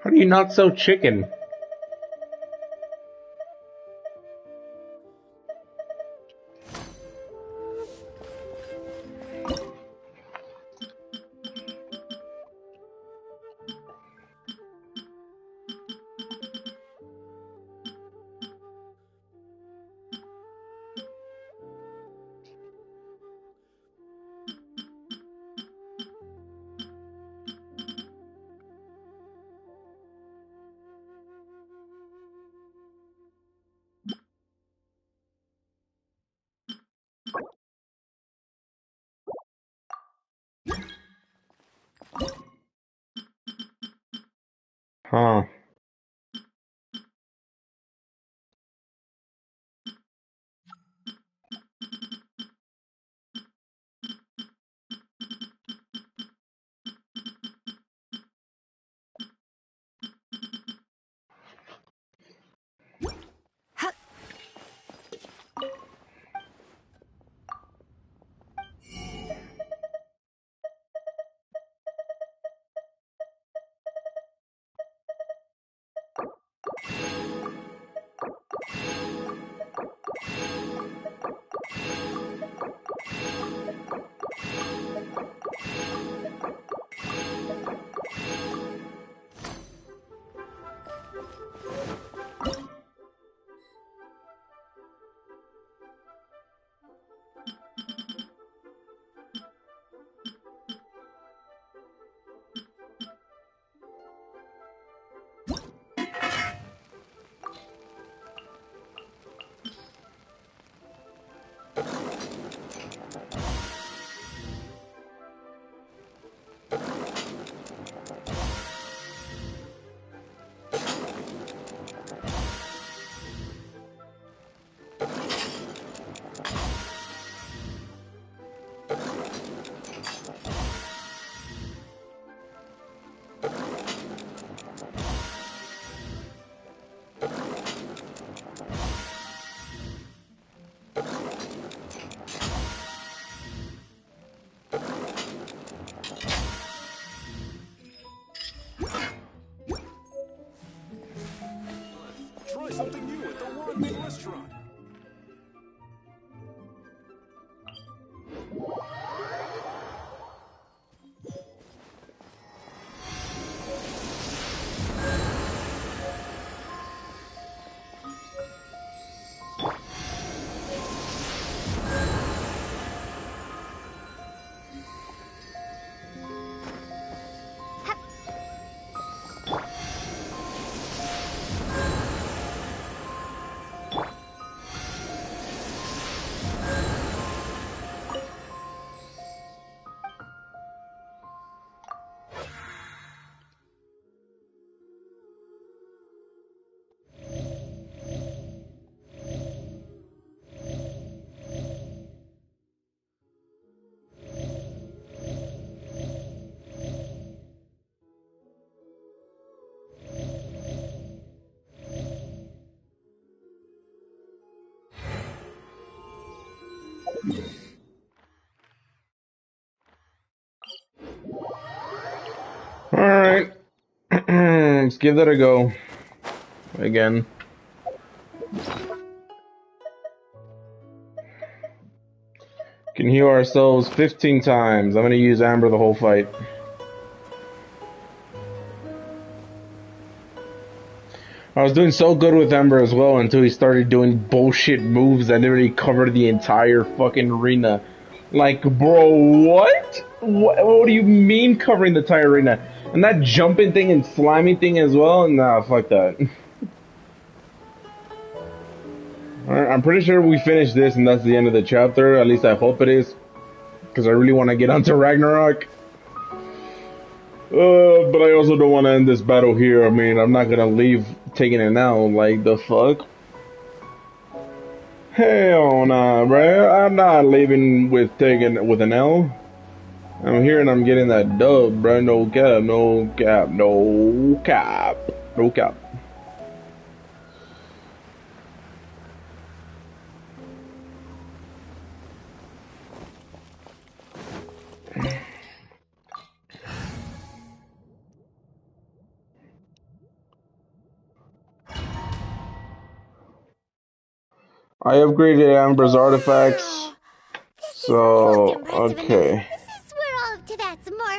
How do you not sell chicken? Huh. something new at the World Restaurant. Alright. Let's give that a go. Again. Can heal ourselves 15 times. I'm gonna use Amber the whole fight. I was doing so good with Ember as well until he started doing bullshit moves that literally covered the entire fucking arena. Like, bro, what? What do you mean covering the entire arena? And that jumping thing and slimy thing as well? Nah, fuck that. Alright, I'm pretty sure we finished this and that's the end of the chapter. At least I hope it is. Because I really want to get onto Ragnarok. But I also don't want to end this battle here. I mean, I'm not gonna leave taking it now. Like, the fuck? Hell nah, bruh. I'm not leaving with an L. I'm here and I'm getting that dub, bruh. No cap, no cap, no cap, no cap. I upgraded Amber's artifacts, so okay.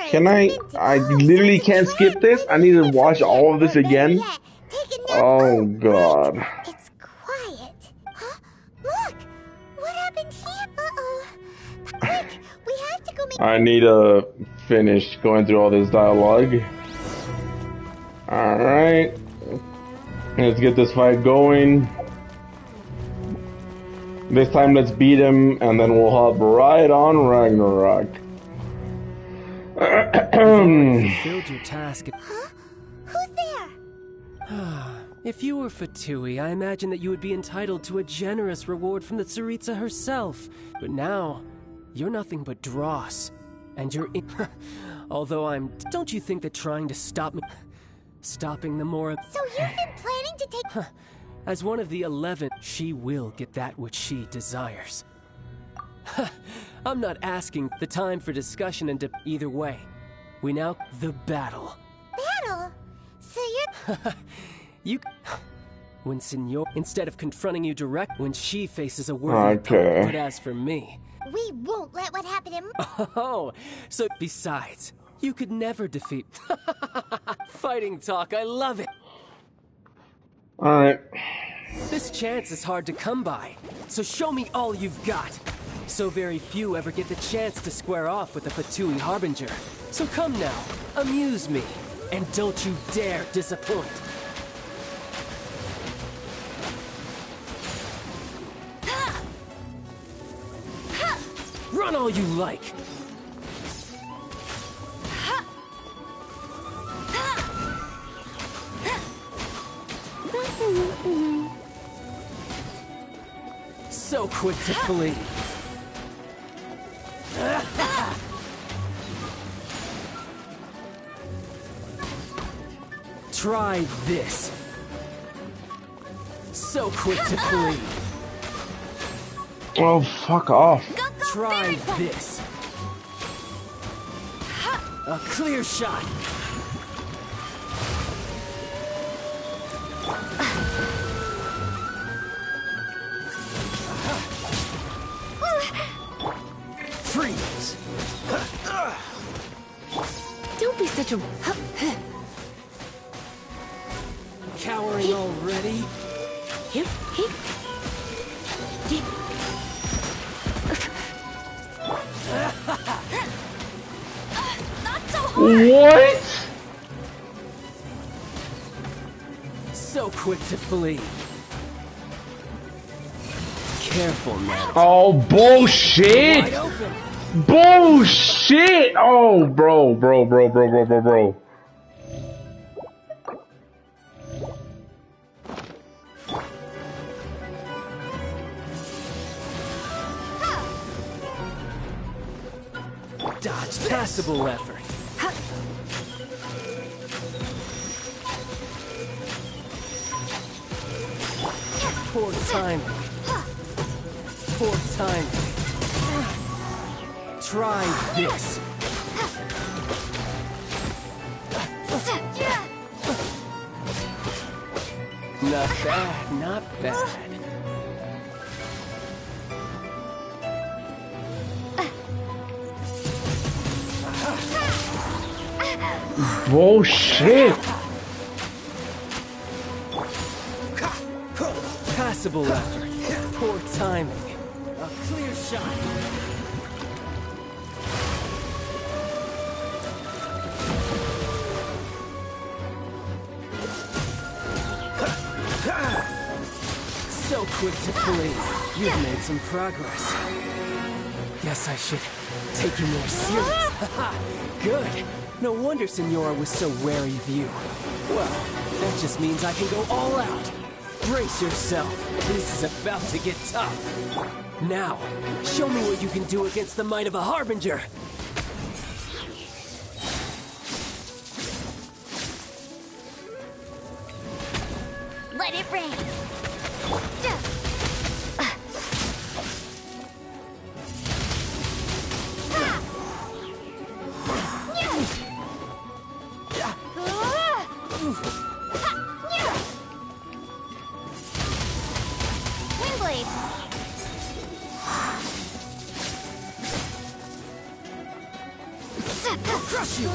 Can I literally can't skip this? I need to watch all of this again? Oh god. It's quiet. Huh? Look! What happened here? Uh-oh. Quick! We have to go make... I need to finish going through all this dialogue. Alright. Let's get this fight going. This time let's beat him, and then we'll hop right on Ragnarok. You've fulfilled your task. Huh? Who's there? If you were Fatui, I imagine that you would be entitled to a generous reward from the Tsaritsa herself. But now, you're nothing but dross. And you're in... Although I'm... Don't you think that trying to stop me... Stopping the more... So you've been planning to take... As one of the 11, she will get that which she desires. I'm not asking the time for discussion and either way. We now... The battle. Battle? So you're... You... When Senor... Instead of confronting you direct, when she faces a worthy opponent. But as for me... We won't let what happened to... Oh, so besides, you could never defeat... Fighting talk, I love it! Alright. This chance is hard to come by, so show me all you've got. So very few ever get the chance to square off with the Fatui Harbinger. So come now, amuse me, and don't you dare disappoint. Run all you like! So quick to flee. Try this. So quick to flee. Oh, fuck off. Try this. A clear shot. Cowering already? Not so hard! What? So quick to flee. Careful now. Oh, bullshit! Wide open. Bullshit! Oh, bro. Dodge passable effort. Poor timing. Poor timing. Try this. Not bad, not bad. Bullshit! Passable effort. Poor timing. A clear shot. So quick to flee. You've made some progress. Guess I should take you more serious. Good. No wonder Senora was so wary of you. Well, that just means I can go all out. Brace yourself. This is about to get tough. Now, show me what you can do against the might of a Harbinger. Let it rain. Windblade. Crush you!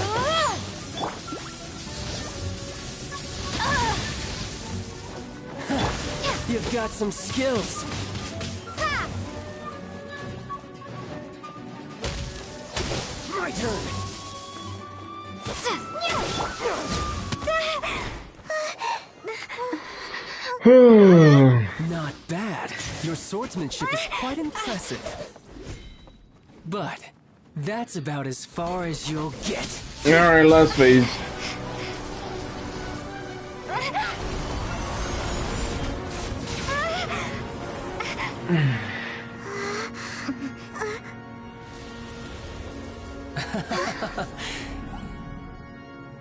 You've got some skills. My turn. Not bad. Your swordsmanship is quite impressive. But that's about as far as you'll get. Alright, last phase.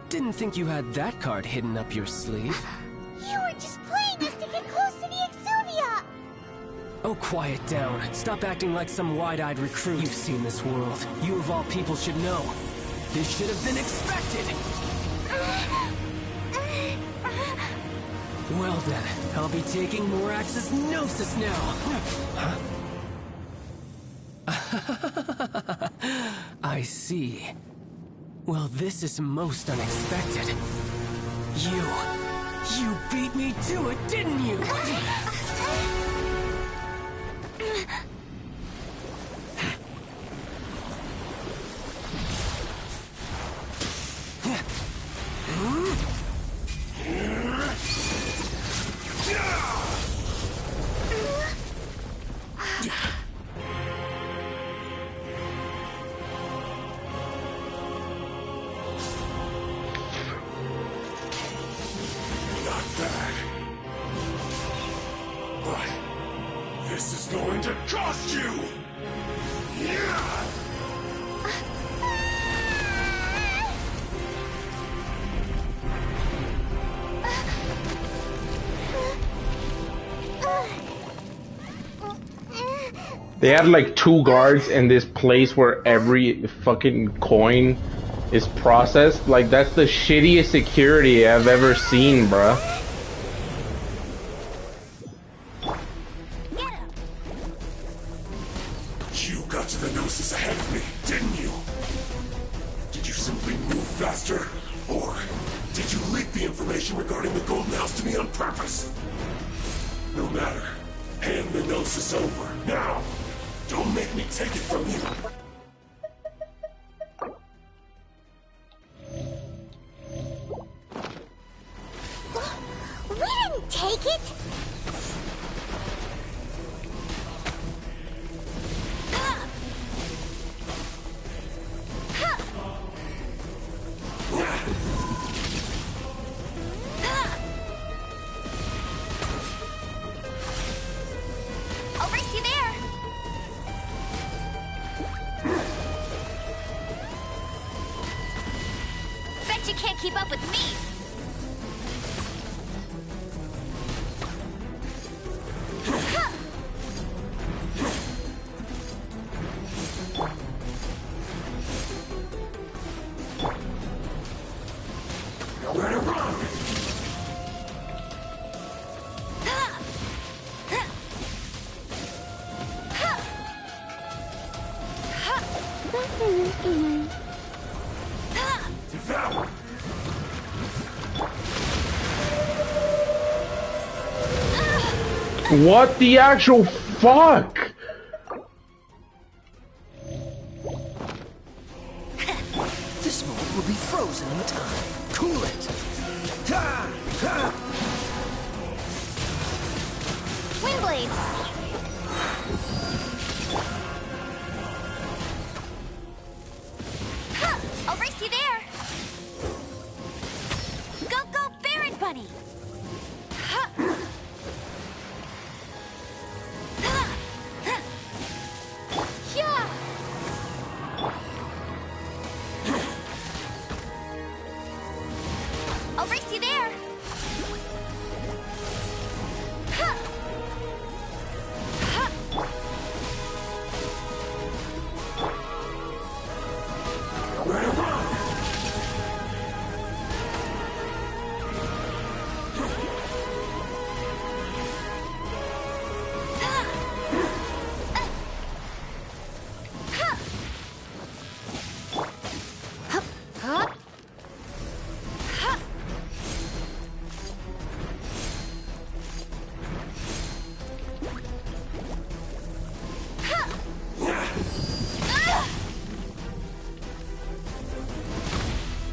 Didn't think you had that card hidden up your sleeve. You were just playing us to get close to the Exuvia! Oh, quiet down. Stop acting like some wide-eyed recruit. You've seen this world. You of all people should know. This should have been expected! Well then, I'll be taking Morax's Gnosis now. I see. Well, this is most unexpected. You beat me to it, didn't you? Not bad. But this is going to cost you! Yeah! They had like 2 guards in this place where every fucking coin is processed. Like, that's the shittiest security I've ever seen, bruh. You got to the Gnosis ahead of me, didn't you? Did you simply move faster? golden house to me on purpose. No matter. Hand the gnosis over. Now! Don't make me take it from you. We didn't take it! I'll race you there! Bet you can't keep up with me! Nowhere to run! Devour! What the actual fuck? This mold will be frozen in time. Cool it! Ha! Ha! Windblade! I'll race you there! Go, go, Baron Bunny! Yeah! I'll race you there! Nowhere to run!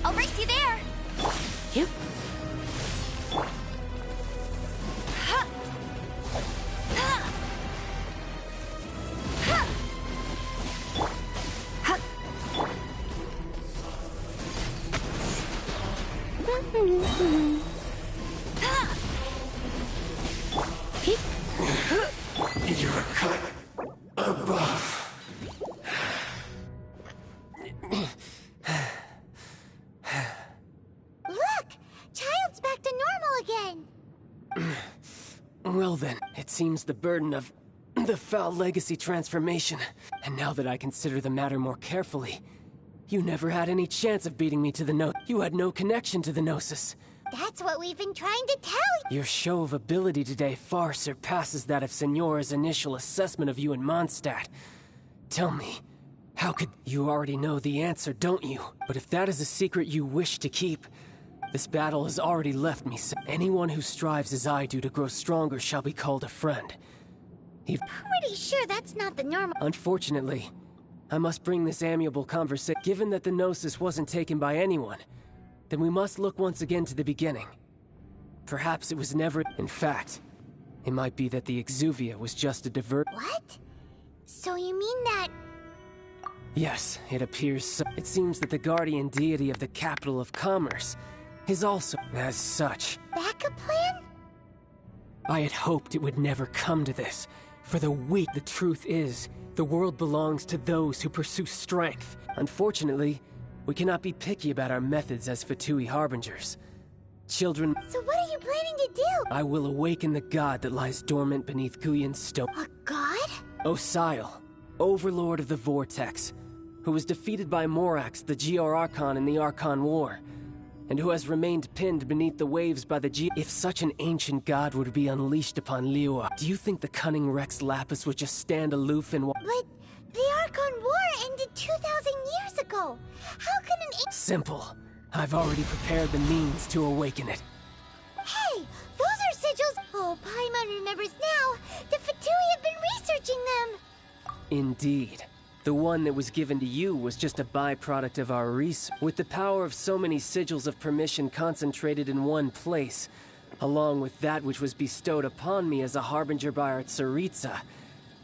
I'll race you there! Yep. You're a cut above. Look! Child's back to normal again! Well then, it seems the burden of the foul legacy transformation. And now that I consider the matter more carefully, you never had any chance of beating me to the Gnosis. You had no connection to the Gnosis. That's what we've been trying to tell you! Your show of ability today far surpasses that of Signora's initial assessment of you in Mondstadt. Tell me, how could... You already know the answer, don't you? But if that is a secret you wish to keep, this battle has already left me. Anyone who strives as I do to grow stronger shall be called a friend. Pretty sure that's not the normal... Unfortunately, I must bring this amiable conversation. Given that the Gnosis wasn't taken by anyone, then we must look once again to the beginning. Perhaps it was never... In fact, it might be that the Exuvia was just a divert... What? So you mean that... Yes, it appears so. It seems that the guardian deity of the capital of commerce is also... As such, backup plan? I had hoped it would never come to this. For the weak, the truth is, the world belongs to those who pursue strength. Unfortunately, we cannot be picky about our methods as Fatui Harbingers. Children... So what are you planning to do? I will awaken the god that lies dormant beneath Guyan's stone. A god? Osial, overlord of the Vortex, who was defeated by Morax, the GR Archon in the Archon War, and who has remained pinned beneath the waves by the If such an ancient god were to be unleashed upon Liyue, do you think the cunning Rex Lapis would just stand aloof and But the Archon War ended 2,000 years ago. How can an... Simple. I've already prepared the means to awaken it. Hey, those are sigils. Oh, Paimon remembers now. The Fatui have been researching them. Indeed. The one that was given to you was just a byproduct of our research. With the power of so many sigils of permission concentrated in one place, along with that which was bestowed upon me as a harbinger by our Tsaritsa,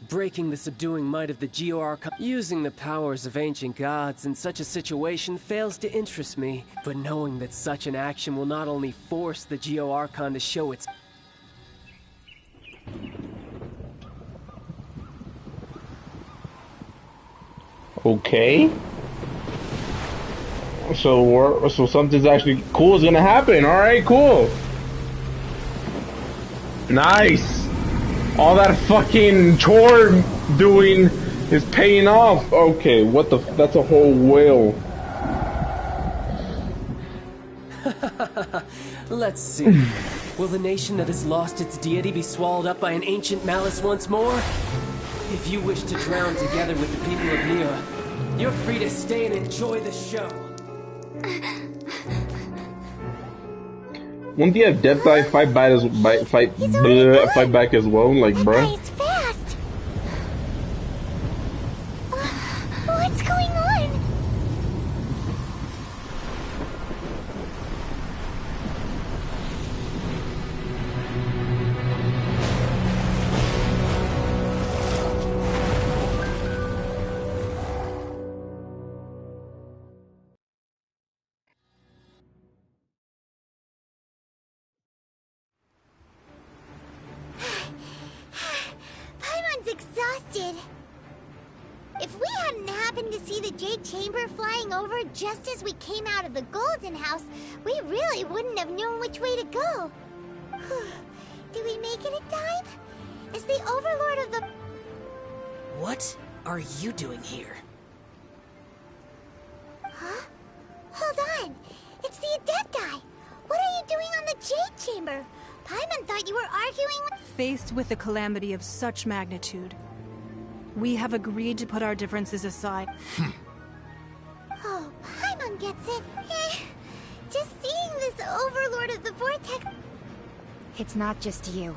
breaking the subduing might of the Geo-Archon, using the powers of ancient gods in such a situation fails to interest me. But knowing that such an action will not only force the Geo-Archon to show its... Okay. So something's actually cool is gonna happen. All right, cool. Nice. All that fucking chore doing is paying off. Okay, what the? That's a whole whale. Let's see. Will the nation that has lost its deity be swallowed up by an ancient malice once more? If you wish to drown together with the people of Mira, you're free to stay and enjoy the show. Wouldn't the Adepti fight back as well? Like, bruh. It's fast. What's going on? Paimon's exhausted. If we hadn't happened to see the Jade Chamber flying over just as we came out of the Golden House, we really wouldn't have known which way to go. Did we make it in time? Is the Overlord of the... What are you doing here? Huh? Hold on. It's the Adepti. What are you doing on the Jade Chamber? Paimon thought you were arguing with... Faced with a calamity of such magnitude, we have agreed to put our differences aside. Oh, Paimon gets it. Just seeing this Overlord of the Vortex... It's not just you.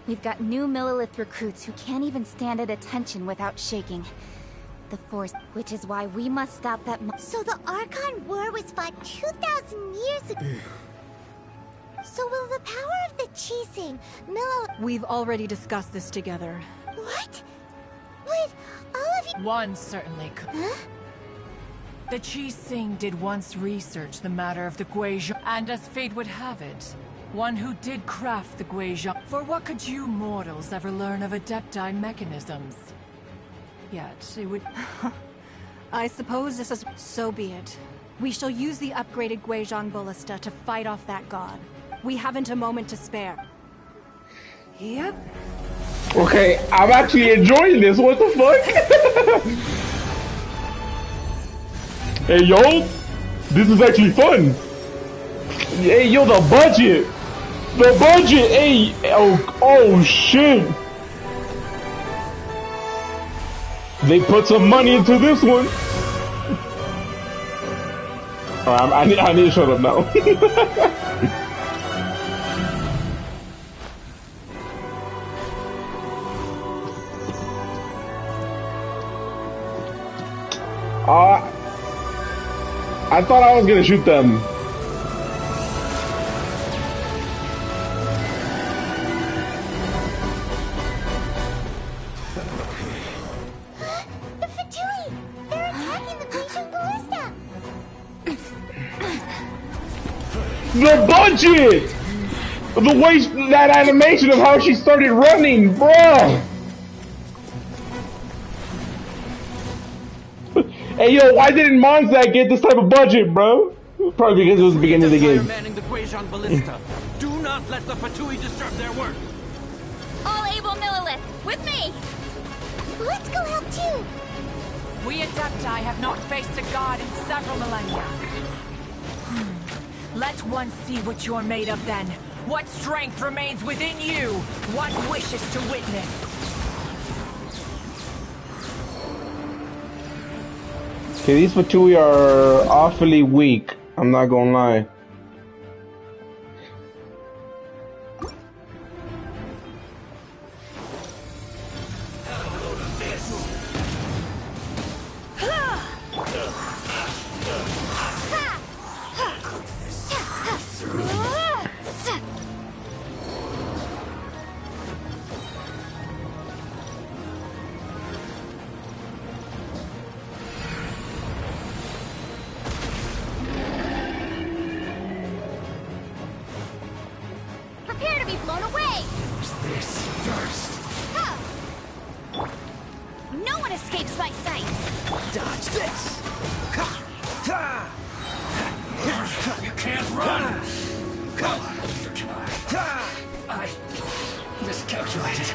We've got new Millilith recruits who can't even stand at attention without shaking. The Force, which is why we must stop that So the Archon War was fought 2,000 years ago. So will the power of the Qixing, We've already discussed this together. What? But all of you... One certainly could. Huh? The Qixing did once research the matter of the Guizhong, and as fate would have it, one who did craft the Guizhong. For what could you mortals ever learn of Adepti mechanisms? Yet, it would... I suppose this is... So be it. We shall use the upgraded Guizhong Ballista to fight off that god. We haven't a moment to spare. Yep. Okay, I'm actually enjoying this. What the fuck? Hey, yo, this is actually fun. Hey, yo, the budget. Hey, oh shit. They put some money into this one. I need to shut up now. I thought I was gonna shoot them. The Fatui! They're attacking the Guizhong Ballista! The budget! The way that animation of how she started running, bruh! Hey yo, why didn't Mondstadt get this type of budget, bro? Probably because it was the beginning of the game. Manning the Guizhong Ballista. Do not let the Fatui disturb their work. All able Millilith, with me! Let's go help too! We Adepti have not faced a god in several millennia. Let one see what you're made of then. What strength remains within you? What wishes to witness? Okay, these Fatui are awfully weak. I'm not gonna lie. this first. No one escapes my sight. Dodge this. You can't run! I miscalculated.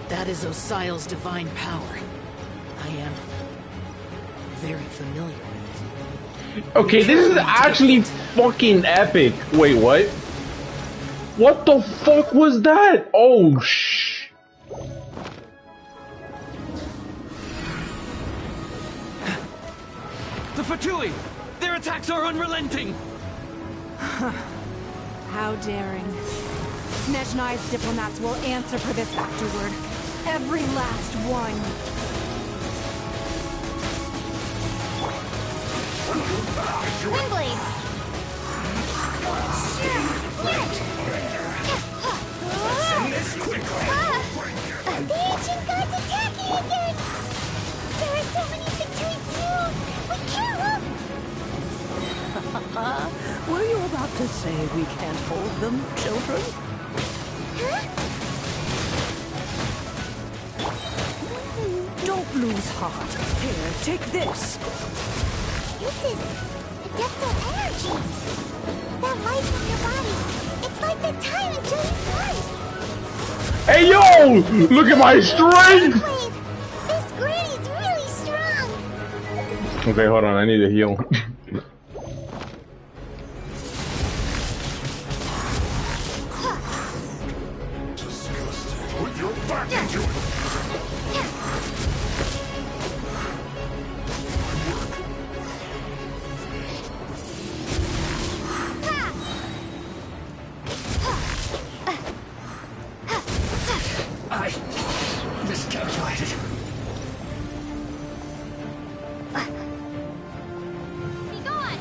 That is Osial's divine power. I am very familiar with it. Okay, this is actually fucking epic. Wait, what? What the fuck was that? Oh, shh. The Fatui! Their attacks are unrelenting! How daring. Snezhnai's diplomats will answer for this afterward. Every last one. Windblade! Send this quickly! The ancient gods attacking again! There are so many Fatui too! We can't look! Were you about to say we can't hold them, children? Huh? Don't lose heart. Here, take this. This is adeptal energy. That light from your body. It's like the time until you burst. Hey yo! Look at my strength! This granny's really strong. Okay, hold on. I need to heal. Put your back into it! I miscalculated. Be gone!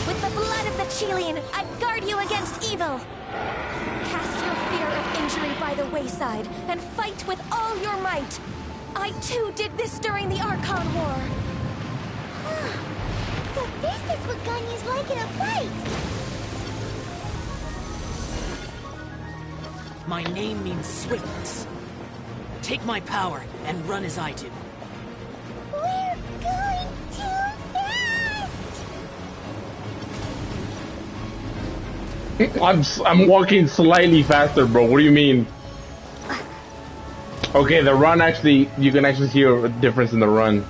With the blood of the Chilean, I guard you against evil! Cast your fear of injury by the wayside, and fight with all your might! I too did this during the Archon War! So this is what Ganya's like in a fight! My name means swiftness. Take my power and run as I do. We're going too fast! I'm walking slightly faster, bro. What do you mean? Okay, the run actually, you can actually hear a difference in the run.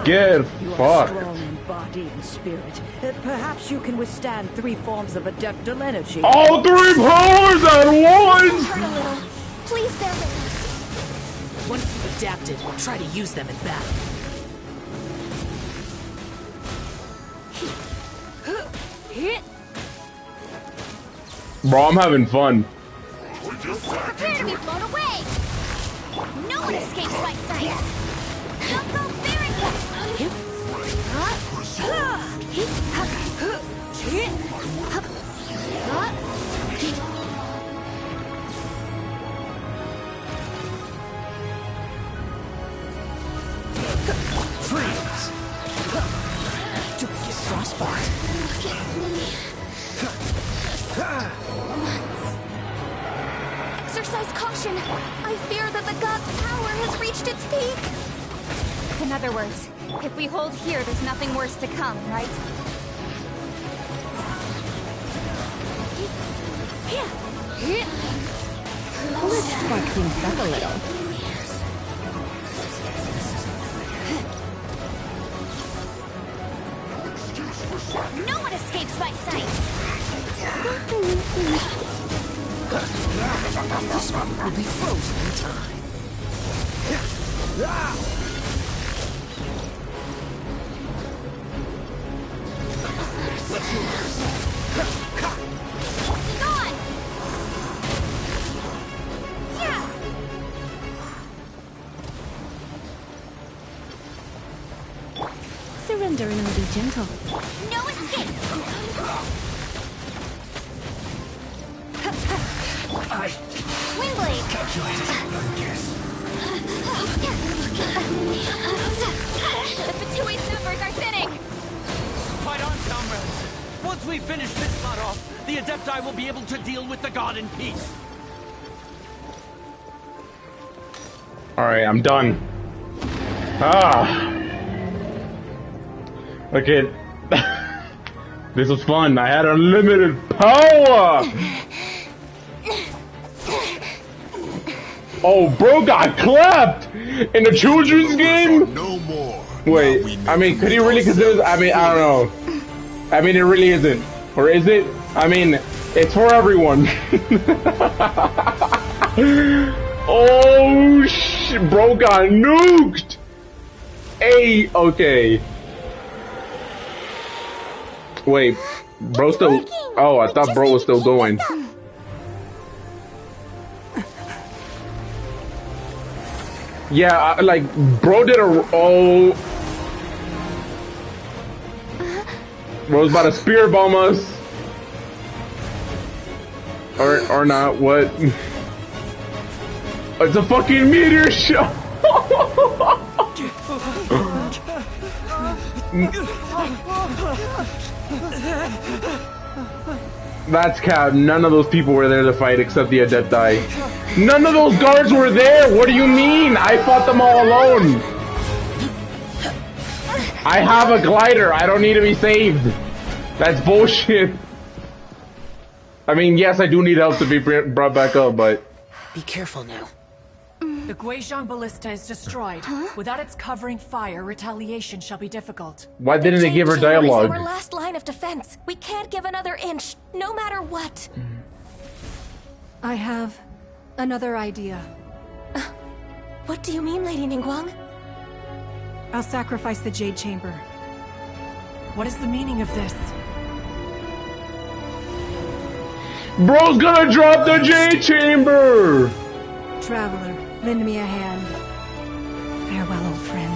Get You are fucked. strong in body and spirit. Perhaps you can withstand 3 forms of adeptal energy. All 3 powers at once! Hurt a little. Please bear with us. Once you've adapted, try to use them in battle. Bro, I'm having fun. Prepare to be blown away! No one escapes my sight! Don't go very fast! Freeze! Don't get frostbite. Exercise caution! I fear that the god's power has reached its peak! In other words, if we hold here, there's nothing worse to come, right? Let's spark things up a little. No one escapes my sight! This one will be frozen in time. Be gone! surrender and I'll be gentle. No escape! Windblade! The Fatui numbers are thinning! Fight on, comrades! Once we finish this lot off, the Adepti will be able to deal with the god in peace. Alright, I'm done. Okay. This was fun. I had unlimited power! Oh, bro got clapped! In a children's game? No more. Wait, I mean, could he really consider... I mean, I don't know. I mean, it really isn't. Or is it? I mean, it's for everyone. Oh, shit. Bro got nuked! Hey, okay. Wait, bro still... Oh, I thought bro was still going. Yeah, like, bro did a... Oh... Bro's about to spear bomb us. Or not, what? It's a fucking meteor show! That's cap. None of those people were there to fight except the Adepti. None of those guards were there! What do you mean? I fought them all alone! I have a glider. I don't need to be saved. That's bullshit. I mean, yes, I do need help to be brought back up, but... Be careful now. The Guizhong ballista is destroyed. Without its covering fire, retaliation shall be difficult. Why didn't they give her dialogue? Our last line of defense. We can't give another inch, no matter what. I have another idea. What do you mean, Lady Ningguang? I'll sacrifice the Jade Chamber. What is the meaning of this? Bro's gonna drop the Jade Chamber! Traveler, lend me a hand. Farewell, old friend.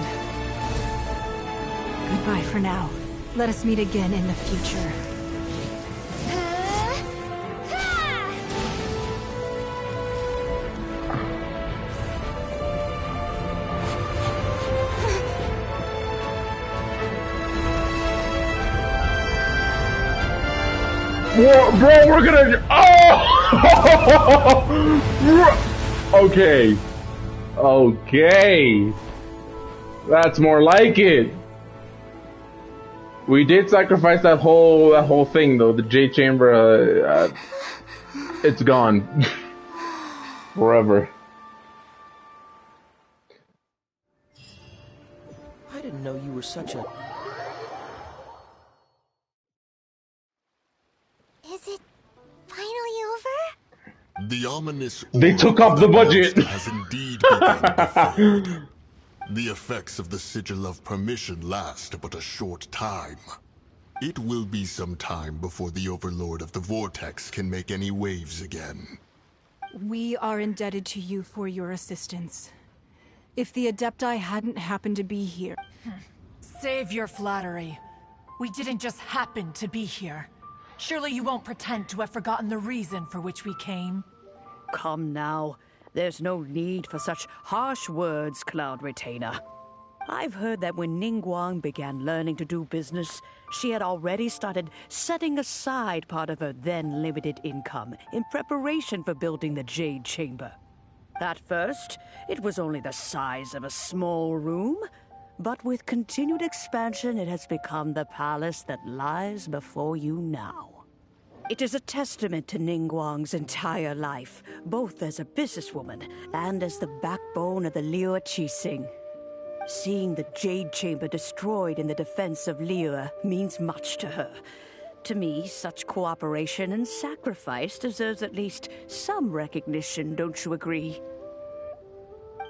Goodbye for now. Let us meet again in the future. Bro, we're gonna... Oh! Okay. Okay. That's more like it. We did sacrifice that whole thing, though. The Jade Chamber, it's gone. Forever. I didn't know you were such a... Is it finally over? The ominous They took up the budget. Has indeed begun to fade. The effects of the sigil of permission last but a short time. It will be some time before the Overlord of the Vortex can make any waves again. We are indebted to you for your assistance. If the Adepti hadn't happened to be here... Save your flattery. We didn't just happen to be here. Surely you won't pretend to have forgotten the reason for which we came. Come now. There's no need for such harsh words, Cloud Retainer. I've heard that when Ningguang began learning to do business, she had already started setting aside part of her then limited income in preparation for building the Jade Chamber. At first, it was only the size of a small room, but with continued expansion, it has become the palace that lies before you now. It is a testament to Ningguang's entire life, both as a businesswoman and as the backbone of the Liyue Qixing. Seeing the Jade Chamber destroyed in the defense of Liyue means much to her. To me, such cooperation and sacrifice deserves at least some recognition, don't you agree?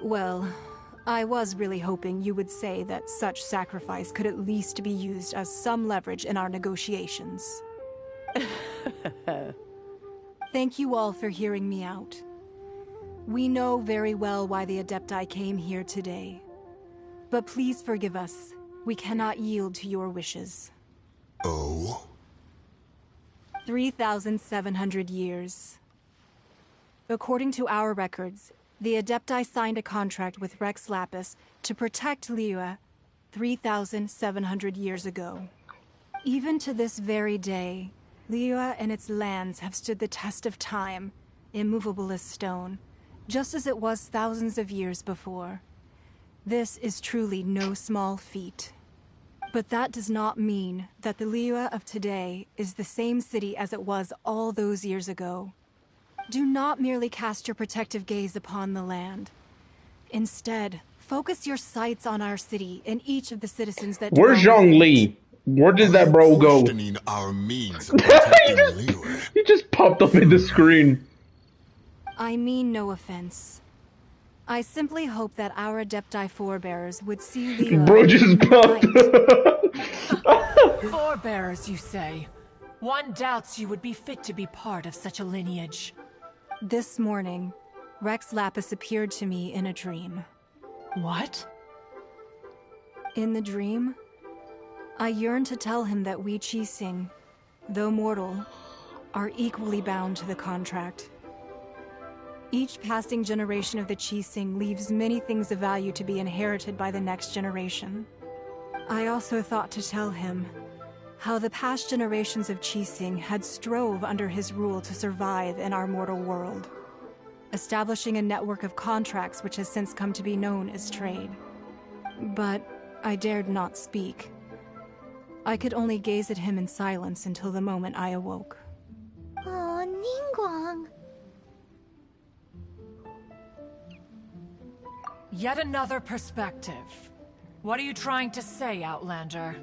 Well, I was really hoping you would say that such sacrifice could at least be used as some leverage in our negotiations. Thank you all for hearing me out. We know very well why the Adepti came here today. But please forgive us. we cannot yield to your wishes. Oh? 3,700 years. According to our records, the Adepti signed a contract with Rex Lapis to protect Liyue 3,700 years ago. Even to this very day, Liyue and its lands have stood the test of time, immovable as stone, just as it was thousands of years before. This is truly no small feat. But that does not mean that the Liyue of today is the same city as it was all those years ago. Do not merely cast your protective gaze upon the land. Instead, focus your sights on our city and each of the citizens that Where's dwell within Zhongli? Where did that bro go? Questioning our means of protecting Liyue. He just popped up in the screen. I mean no offense. I simply hope that our Adepti forebears would see Liyue. Bro just popped. Forebears, you say? One doubts you would be fit to be part of such a lineage. This morning, Rex Lapis appeared to me in a dream. What? In the dream, I yearned to tell him that we Qixing, though mortal, are equally bound to the contract. Each passing generation of the Qixing leaves many things of value to be inherited by the next generation. I also thought to tell him how the past generations of Qixing had strove under his rule to survive in our mortal world, establishing a network of contracts which has since come to be known as trade. But I dared not speak. I could only gaze at him in silence until the moment I awoke. Oh, Ningguang. Yet another perspective. What are you trying to say, Outlander?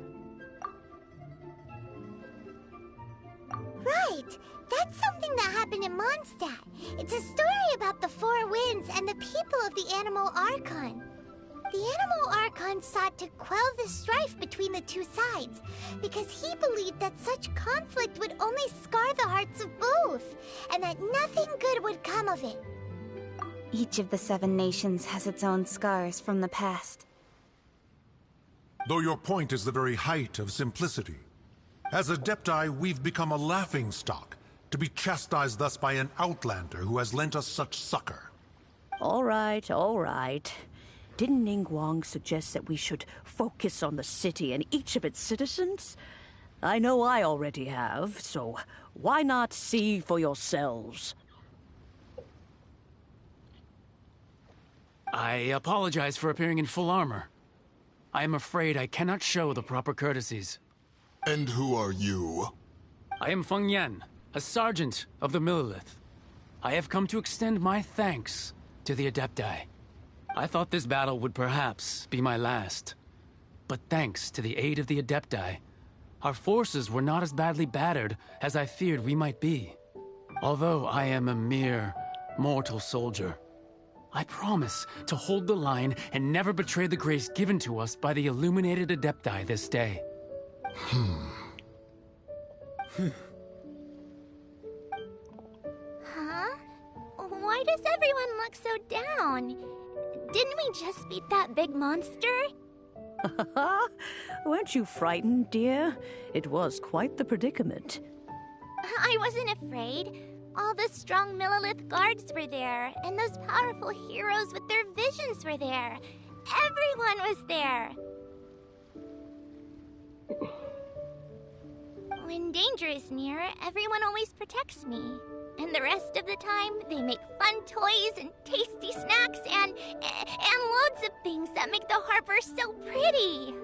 Right! That's something that happened in Mondstadt. It's a story about the Four Winds and the people of the Animal Archon. The Animal Archon sought to quell the strife between the two sides, because he believed that such conflict would only scar the hearts of both, and that nothing good would come of it. Each of the 7 nations has its own scars from the past. Though your point is the very height of simplicity. As Adepti, we've become a laughingstock, to be chastised thus by an outlander who has lent us such succor. All right, all right. Didn't Ningguang suggest that we should focus on the city and each of its citizens? I know I already have, so why not see for yourselves? I apologize for appearing in full armor. I am afraid I cannot show the proper courtesies. And who are you? I am Feng Yan, a sergeant of the Millelith. I have come to extend my thanks to the Adepti. I thought this battle would perhaps be my last. But thanks to the aid of the Adepti, our forces were not as badly battered as I feared we might be. Although I am a mere mortal soldier, I promise to hold the line and never betray the grace given to us by the illuminated Adepti this day. Huh? Why does everyone look so down? Didn't we just beat that big monster? Weren't you frightened, dear? It was quite the predicament. I wasn't afraid. All the strong Millelith guards were there, and those powerful heroes with their visions were there. Everyone was there. When danger is near, everyone always protects me. And the rest of the time, they make fun toys and tasty snacks and loads of things that make the harbor so pretty.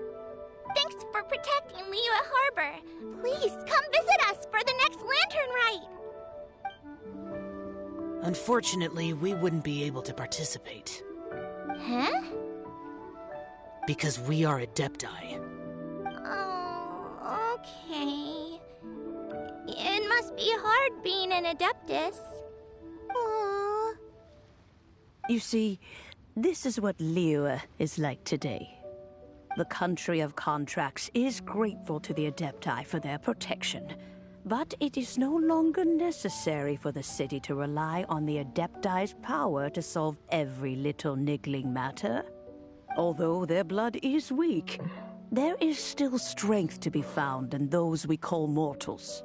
Thanks for protecting Liyue Harbor. Please come visit us for the next lantern rite. Unfortunately, we wouldn't be able to participate. Huh? Because we are Adepti. Oh, okay. It must be hard being an Adeptus. Aww. You see, this is what Liyue is like today. The country of contracts is grateful to the Adepti for their protection, but it is no longer necessary for the city to rely on the Adepti's power to solve every little niggling matter. Although their blood is weak, there is still strength to be found in those we call mortals.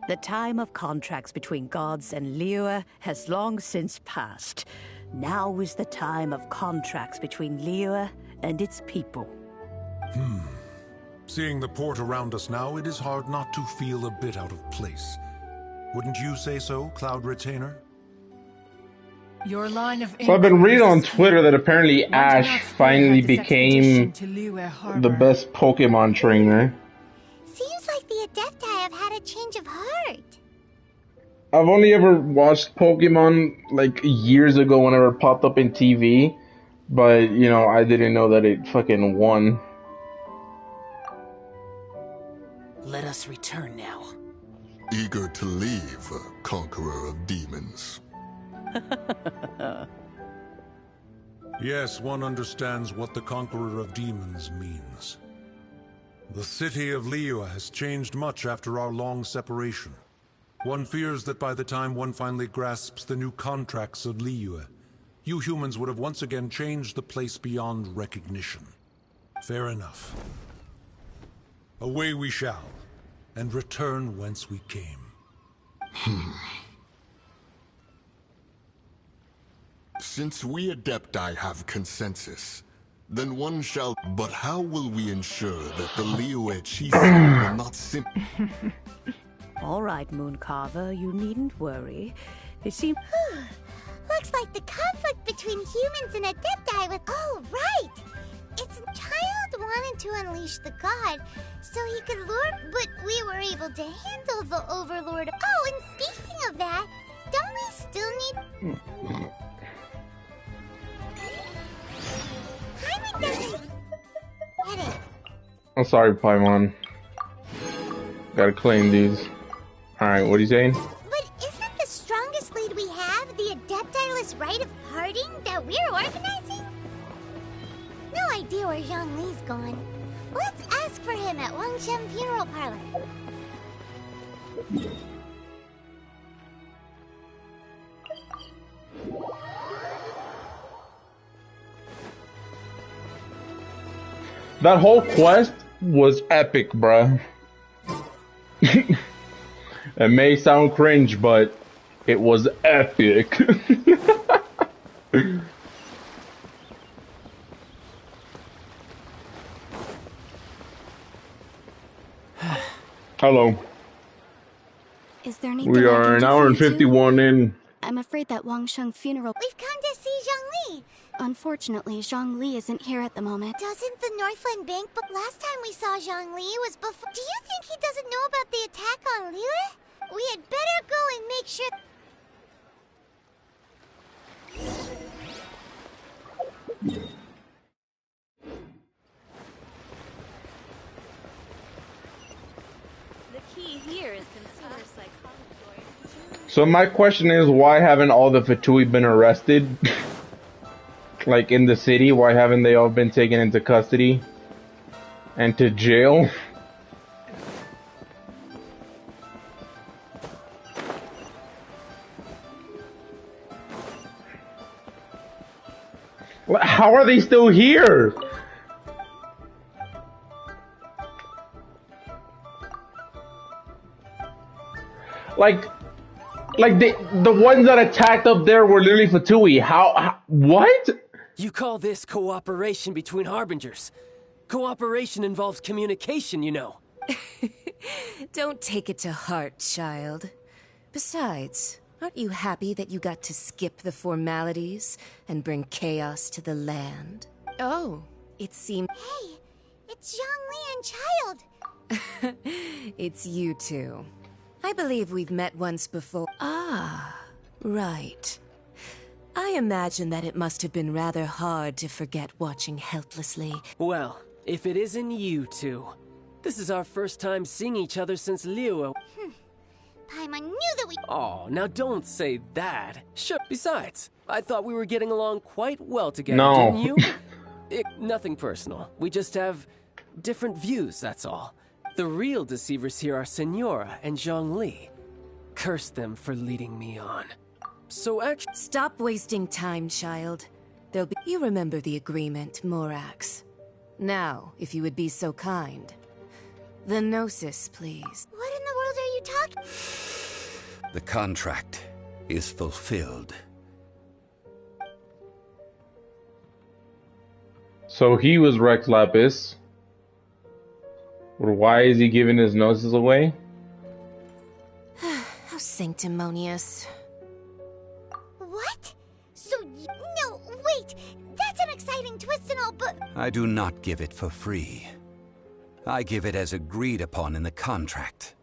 The time of contracts between gods and Liyue has long since passed. Now is the time of contracts between Liyue and its people. Seeing the port around us now, it is hard not to feel a bit out of place. Wouldn't you say so, Cloud Retainer? Your line of So I've been reading on inquiry is Twitter that apparently One do Ash not finally spearhead this became expedition to Liyue Harbor. the best Pokemon trainer. Seems like the Adepti have had a change of heart. I've only ever watched Pokemon like years ago whenever it popped up in TV, but you know, I didn't know that it fucking won. Let us return now. Eager to leave, Conqueror of Demons. Yes, one understands what the Conqueror of Demons means. The city of Liyue has changed much after our long separation. One fears that by the time one finally grasps the new contracts of Liyue, you humans would have once again changed the place beyond recognition. Fair enough. Away we shall, and return whence we came. Since we Adepti have consensus, then one shall... But how will we ensure that the Liyue Chisu will not simply... All right, Mooncarver, you needn't worry. It seems... Looks like the conflict between humans and Adepti was... Oh, right! Its child wanted to unleash the god, so he could lure... But we were able to handle the Overlord. Oh, and speaking of that, don't we still need... Paimon doesn't... Get it. I'm sorry, Paimon. Gotta claim these. Alright, what are you saying? But isn't the strongest lead we have the Adepti-less rite of parting that we're organizing? No idea where Zhongli's gone. Let's ask for him at Wangshen Funeral Parlor. That whole quest was epic, bruh. It may sound cringe, but it was epic. Hello. Is there anything We I are can an do hour for and you 51 in. I'm afraid that Wangshen Funeral... We've come to see Zhongli. Unfortunately, Zhongli isn't here at the moment. Doesn't the Northland Bank... But last time we saw Zhongli was before... Do you think he doesn't know about the attack on Liyue? We had better go and make sure... The key here is consumer psychology. So my question is, why haven't all the Fatui been arrested? Like in the city, why haven't they all been taken into custody and to jail? How are they still here? Like the ones that attacked up there were literally Fatui. How what? You call this cooperation between Harbingers. Cooperation involves communication, you know. Don't take it to heart, child. Besides, aren't you happy that you got to skip the formalities and bring chaos to the land? Oh, it seems... Hey, it's Zhongli and Child. It's you two. I believe we've met once before. Ah, right. I imagine that it must have been rather hard to forget watching helplessly. Well, if it isn't you two. This is our first time seeing each other since Liyue. Paimon knew that we... Oh, now don't say that. Sure. Besides, I thought we were getting along quite well together, No. didn't you? Nothing personal. We just have different views, that's all. The real deceivers here are Senora and Zhongli. Curse them for leading me on. So actually... Stop wasting time, child. There'll be... You remember the agreement, Morax. Now, if you would be so kind. The Gnosis, please. What in the world are you talking? The contract is fulfilled. So he was Rex Lapis. Why is he giving his noses away? How sanctimonious. What? So, no, wait. That's an exciting twist and all, but... I do not give it for free. I give it as agreed upon in the contract.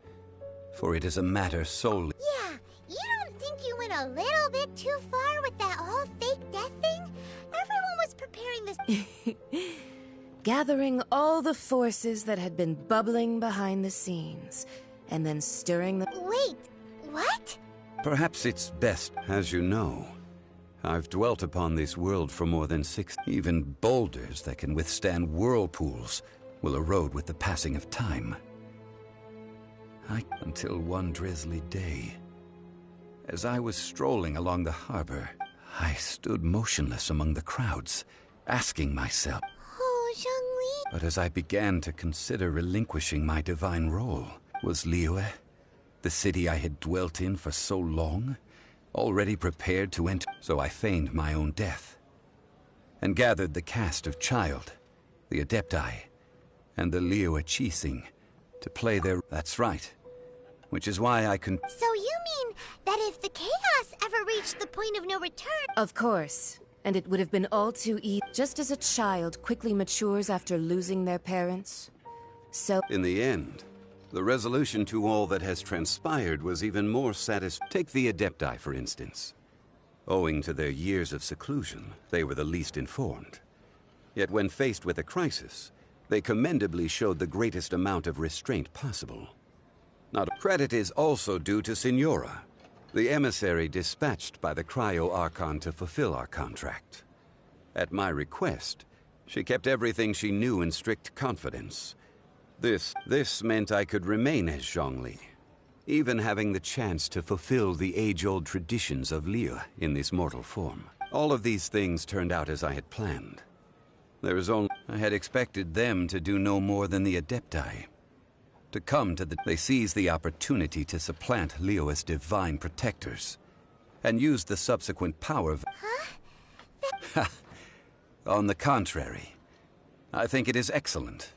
For it is a matter solely... Yeah, you don't think you went a little bit too far with that whole fake death thing? Everyone was preparing this... Gathering all the forces that had been bubbling behind the scenes, and then stirring them... Wait, what? Perhaps it's best, as you know. I've dwelt upon this world for more than 6. Even boulders that can withstand whirlpools will erode with the passing of time. Until one drizzly day, as I was strolling along the harbor, I stood motionless among the crowds, asking myself... Oh, Zhongli... But as I began to consider relinquishing my divine role, was Liyue, the city I had dwelt in for so long, already prepared to enter? So I feigned my own death, and gathered the cast of Child, the Adepti, and the Liyue Qixing to play their... That's right. Which is why I can... So you mean that if the chaos ever reached the point of no return... Of course. And it would have been all too easy. Just as a child quickly matures after losing their parents. So... In the end, the resolution to all that has transpired was even more satisfying. Take the Adepti, for instance. Owing to their years of seclusion, they were the least informed. Yet when faced with a crisis, they commendably showed the greatest amount of restraint possible. Now, credit is also due to Signora, the emissary dispatched by the Cryo-Archon to fulfill our contract. At my request, she kept everything she knew in strict confidence. This meant I could remain as Zhongli, even having the chance to fulfill the age-old traditions of Liyue in this mortal form. All of these things turned out as I had planned. There is only... I had expected them to do no more than the Adepti. To come to the... They seized the opportunity to supplant Liyue's divine protectors, and used the subsequent power of... Huh? On the contrary, I think it is excellent.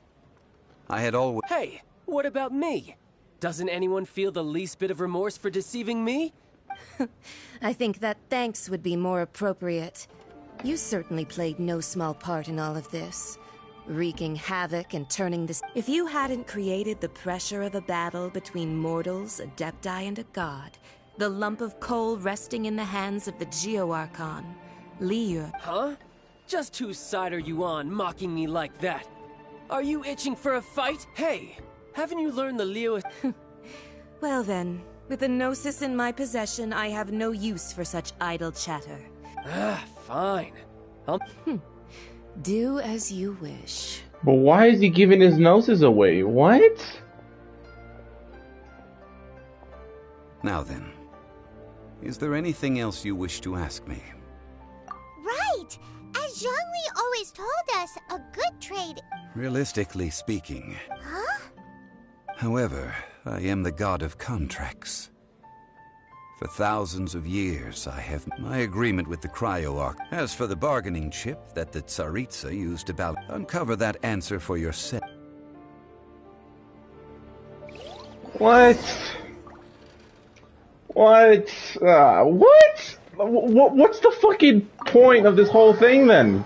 I had always... Hey, what about me? Doesn't anyone feel the least bit of remorse for deceiving me? I think that thanks would be more appropriate. You certainly played no small part in all of this. Wreaking havoc and turning this... If you hadn't created the pressure of a battle between mortals, Adepti, and a god, the lump of coal resting in the hands of the Geo-Archon, Liyue... Huh? Just whose side are you on, mocking me like that? Are you itching for a fight? Hey, haven't you learned the Liyue... Well then, with the Gnosis in my possession, I have no use for such idle chatter. Fine. Do as you wish. But why is he giving his noses away? What? Now then, is there anything else you wish to ask me? Right! As Zhongli always told us, a good trade... Realistically speaking. Huh? However, I am the god of contracts. For thousands of years, I have my agreement with the Cryo-Arch. As for the bargaining chip that the Tsaritsa used to uncover that answer for yourself. What? What? What? What's the fucking point of this whole thing then?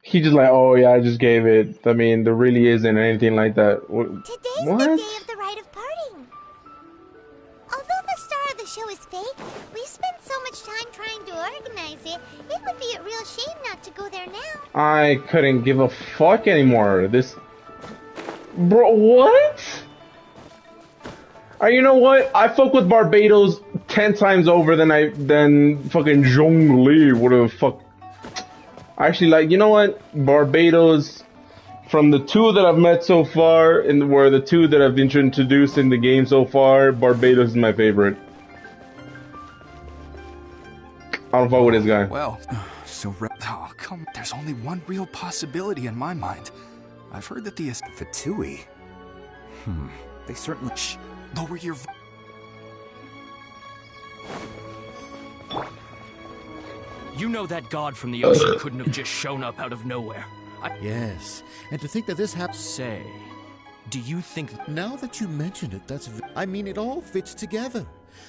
He just like, oh yeah, I just gave it. I mean, there really isn't anything like that. Today's the day of the rite of parting. Although the star of the show is fake, we spent so much time trying to organize it, it would be a real shame not to go there now. I couldn't give a fuck anymore. This... Bro, what? You know what? I fuck with Barbados 10 times over than fucking Zhongli. What the fuck? Actually, like, you know what? Barbados, from the two that I've met so far, and were the two that I've been introduced in the game so far, Barbados is my favorite. I don't fuck with this guy. Well, so oh, come. There's only one real possibility in my mind. I've heard that the Fatui. They certainly. Shh. Lower your. You know that god from the ocean couldn't have just shown up out of nowhere. Yes, and to think that this happened. Say, do you think... Now that you mention it, I mean, it all fits together.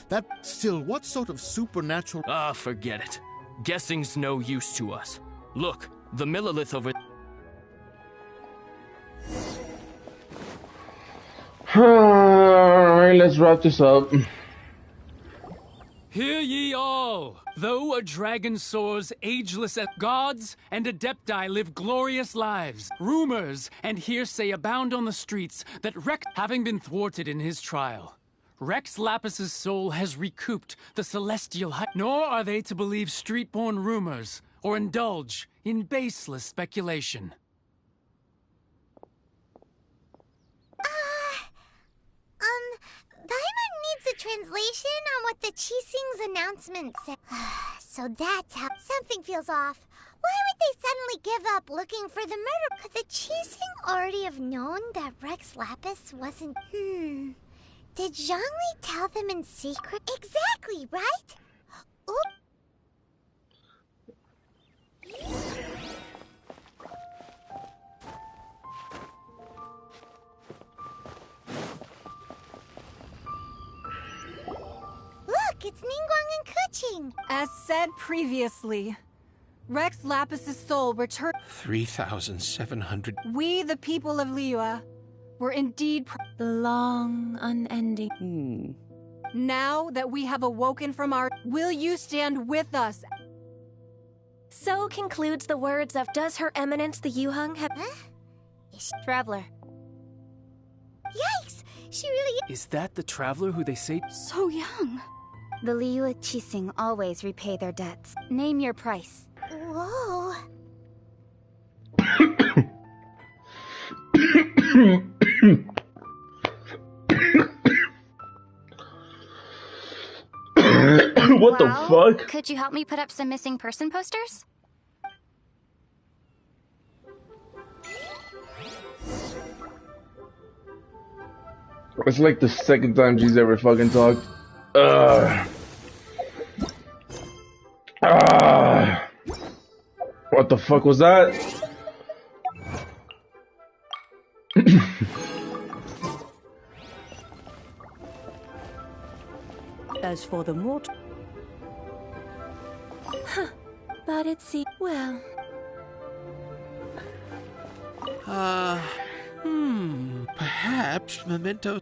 That... Still, what sort of supernatural... Ah, forget it. Guessing's no use to us. Look, the Millilith over... Alright, let's wrap this up. Hear ye all! Though a dragon soars ageless at gods and adepti live glorious lives, rumors and hearsay abound on the streets that Rex, having been thwarted in his trial, Rex Lapis's soul has recouped the celestial height. Nor are they to believe street-born rumors or indulge in baseless speculation. Paimon needs a translation on what the Qixing's announcement said. So that's how something feels off. Why would they suddenly give up looking for the murder? Could the Qixing already have known that Rex Lapis wasn't... Did Zhongli tell them in secret? Exactly, right? Oop. Look, it's Ningguang and Keqing. As said previously, Rex Lapis's soul returned. 3,700. We, the people of Liyue, were indeed the long, unending. Now that we have awoken from our... Will you stand with us? So concludes the words of Does Her Eminence the Yuheng have... Traveler. Yikes! She really... Is that the traveler who they say... So young. The Liyue Qixing always repay their debts. Name your price. Whoa. What the fuck? Could you help me put up some missing person posters? It's like the second time she's ever fucking talked. What the fuck was that? As for the mortal... But it's... well... Perhaps memento...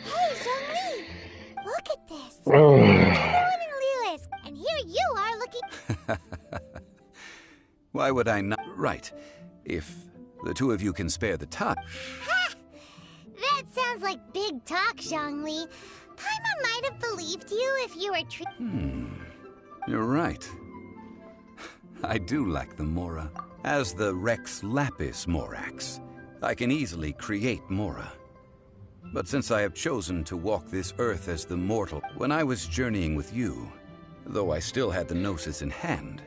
Hey, Zhongli! Look at this! Everyone in Liyue is... And here you are looking... Why would I not? Right. If the two of you can spare the time. Ha! That sounds like big talk, Zhongli. Paimon might have believed you if you were You're right. I do lack the Mora. As the Rex Lapis Morax, I can easily create Mora. But since I have chosen to walk this earth as the mortal, when I was journeying with you, though I still had the Gnosis in hand,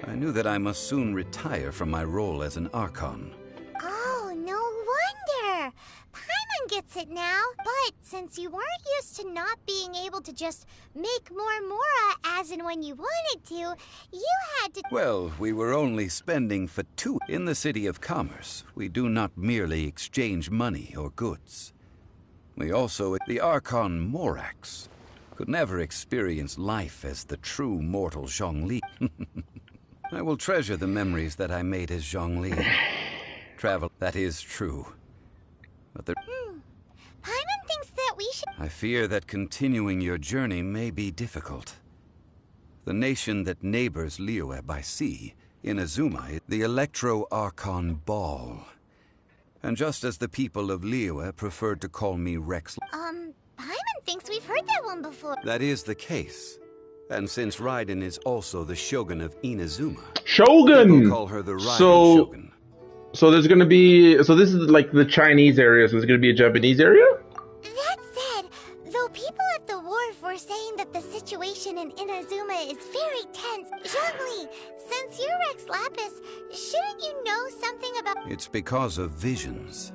I knew that I must soon retire from my role as an Archon. Oh, no wonder! Paimon gets it now. But since you weren't used to not being able to just make more Mora as and when you wanted to, you had to... Well, we were only spending for two. In the city of commerce, we do not merely exchange money or goods. We also... The Archon Morax could never experience life as the true mortal Zhongli. I will treasure the memories that I made as Zhongli. Travel, that is true. But the... Paimon thinks that we should... I fear that continuing your journey may be difficult. The nation that neighbors Liyue by sea, Inazuma, the Electro-Archon Ball. And just as the people of Liyue preferred to call me Rex... Paimon thinks we've heard that one before. That is the case. And since Raiden is also the Shogun of Inazuma... Shogun! People call her the Raiden So... Shogun. So there's gonna be, so this is like the Chinese area, so there's gonna be a Japanese area? That said, though people at the wharf were saying that the situation in Inazuma is very tense, Zhongli, since you're Rex Lapis, shouldn't you know something about It's because of visions.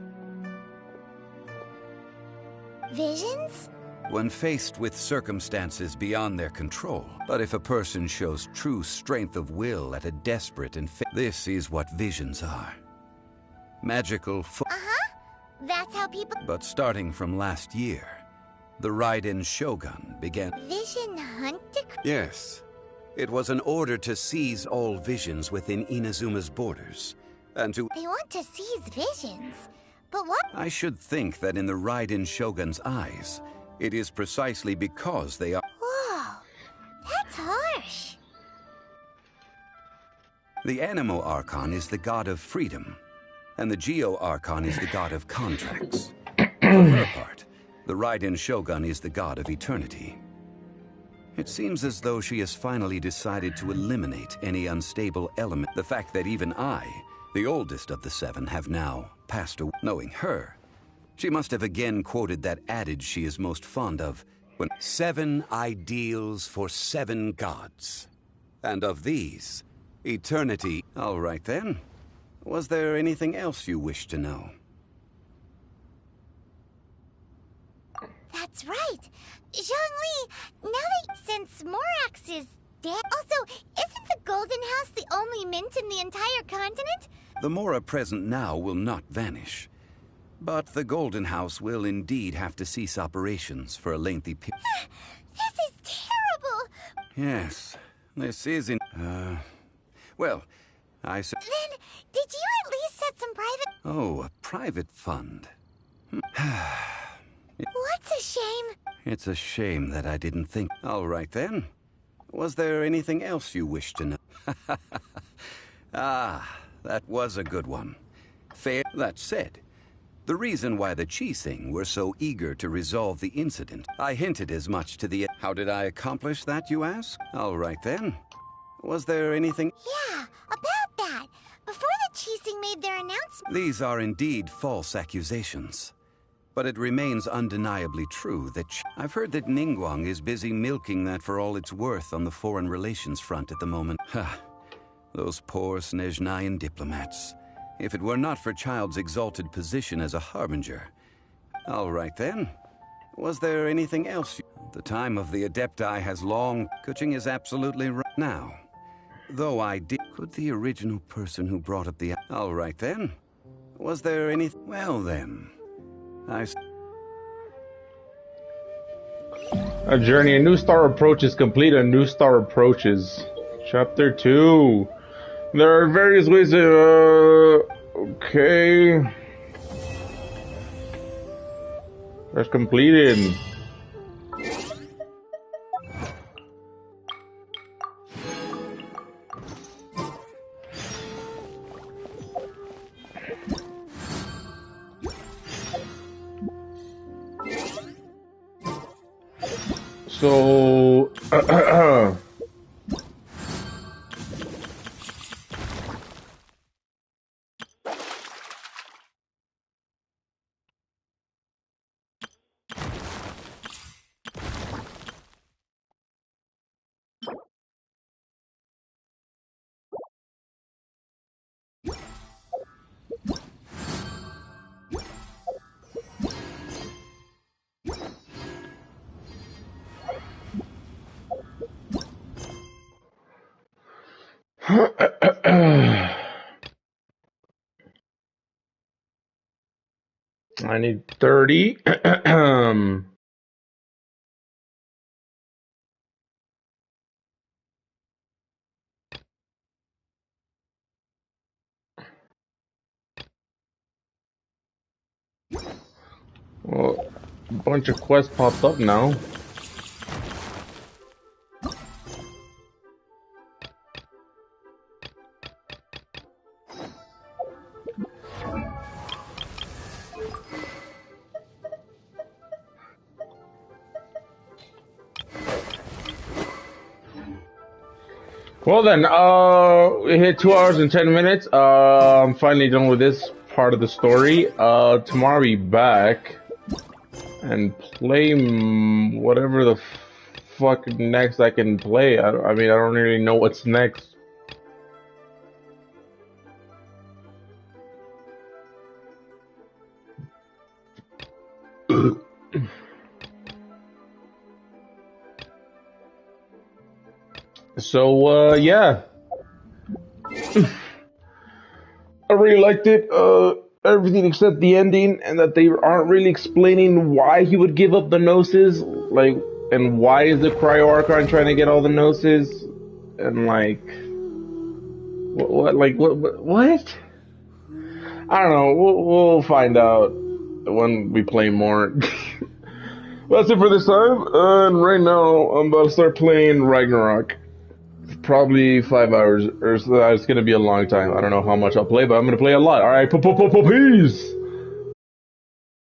visions? When faced with circumstances beyond their control, but if a person shows true strength of will at a desperate and this is what visions are. Magical Uh-huh. That's how people... But starting from last year, the Raiden Shogun began... Vision hunt? Yes. It was an order to seize all visions within Inazuma's borders, and to... They want to seize visions. But what... I should think that in the Raiden Shogun's eyes, it is precisely because they are... Whoa. That's harsh. The Animo Archon is the god of freedom, and the Geo Archon is the god of contracts. For her part, the Raiden Shogun is the god of eternity. It seems as though she has finally decided to eliminate any unstable element. The fact that even I, the oldest of the seven, have now passed away. Knowing her, she must have again quoted that adage she is most fond of, when 7 ideals for 7 gods. And of these, eternity... All right then. Was there anything else you wish to know? That's right. Zhongli, now that since Morax is dead... Also, isn't the Golden House the only mint in the entire continent? The Mora present now will not vanish. But the Golden House will indeed have to cease operations for a lengthy period. This is terrible! Yes, this is in... well, I... Then, did you at least set some private... Oh, a private fund. What's a shame? It's a shame that I didn't think... All right then. Was there anything else you wished to know? Ah, that was a good one. Fair. That said, the reason why the Qixing were so eager to resolve the incident, I hinted as much to the... How did I accomplish that, you ask? All right then. Was there anything... Yeah, about that. Before the Qixing made their announcement... These are indeed false accusations. But it remains undeniably true that... I've heard that Ningguang is busy milking that for all it's worth on the foreign relations front at the moment. Ha! Those poor Snezhnayan diplomats. If it were not for Child's exalted position as a harbinger. All right then. Was there anything else? The time of the Adepti has long... Kuching is absolutely right now. Though I did... Could the original person who brought up the... All right then. Was there anything... Well then... A journey, a new star approaches, complete a new star approaches. Chapter 2. There are various ways to, okay. That's completed. So, I need 30. Well, a bunch of quests popped up now. Well then, we hit 2 hours and 10 minutes. I'm finally done with this part of the story. Tomorrow I'll be back and play whatever the fuck next I can play. I mean, I don't really know what's next. So, yeah. I really liked it. Everything except the ending, and that they aren't really explaining why he would give up the Gnosis, like, and why is the Cryo Archon trying to get all the Gnosis, and like, what? I don't know. We'll find out when we play more. That's it for this time. And right now, I'm about to start playing Ragnarok. Probably 5 hours, or so. It's gonna be a long time. I don't know how much I'll play, but I'm gonna play a lot. Alright, peace!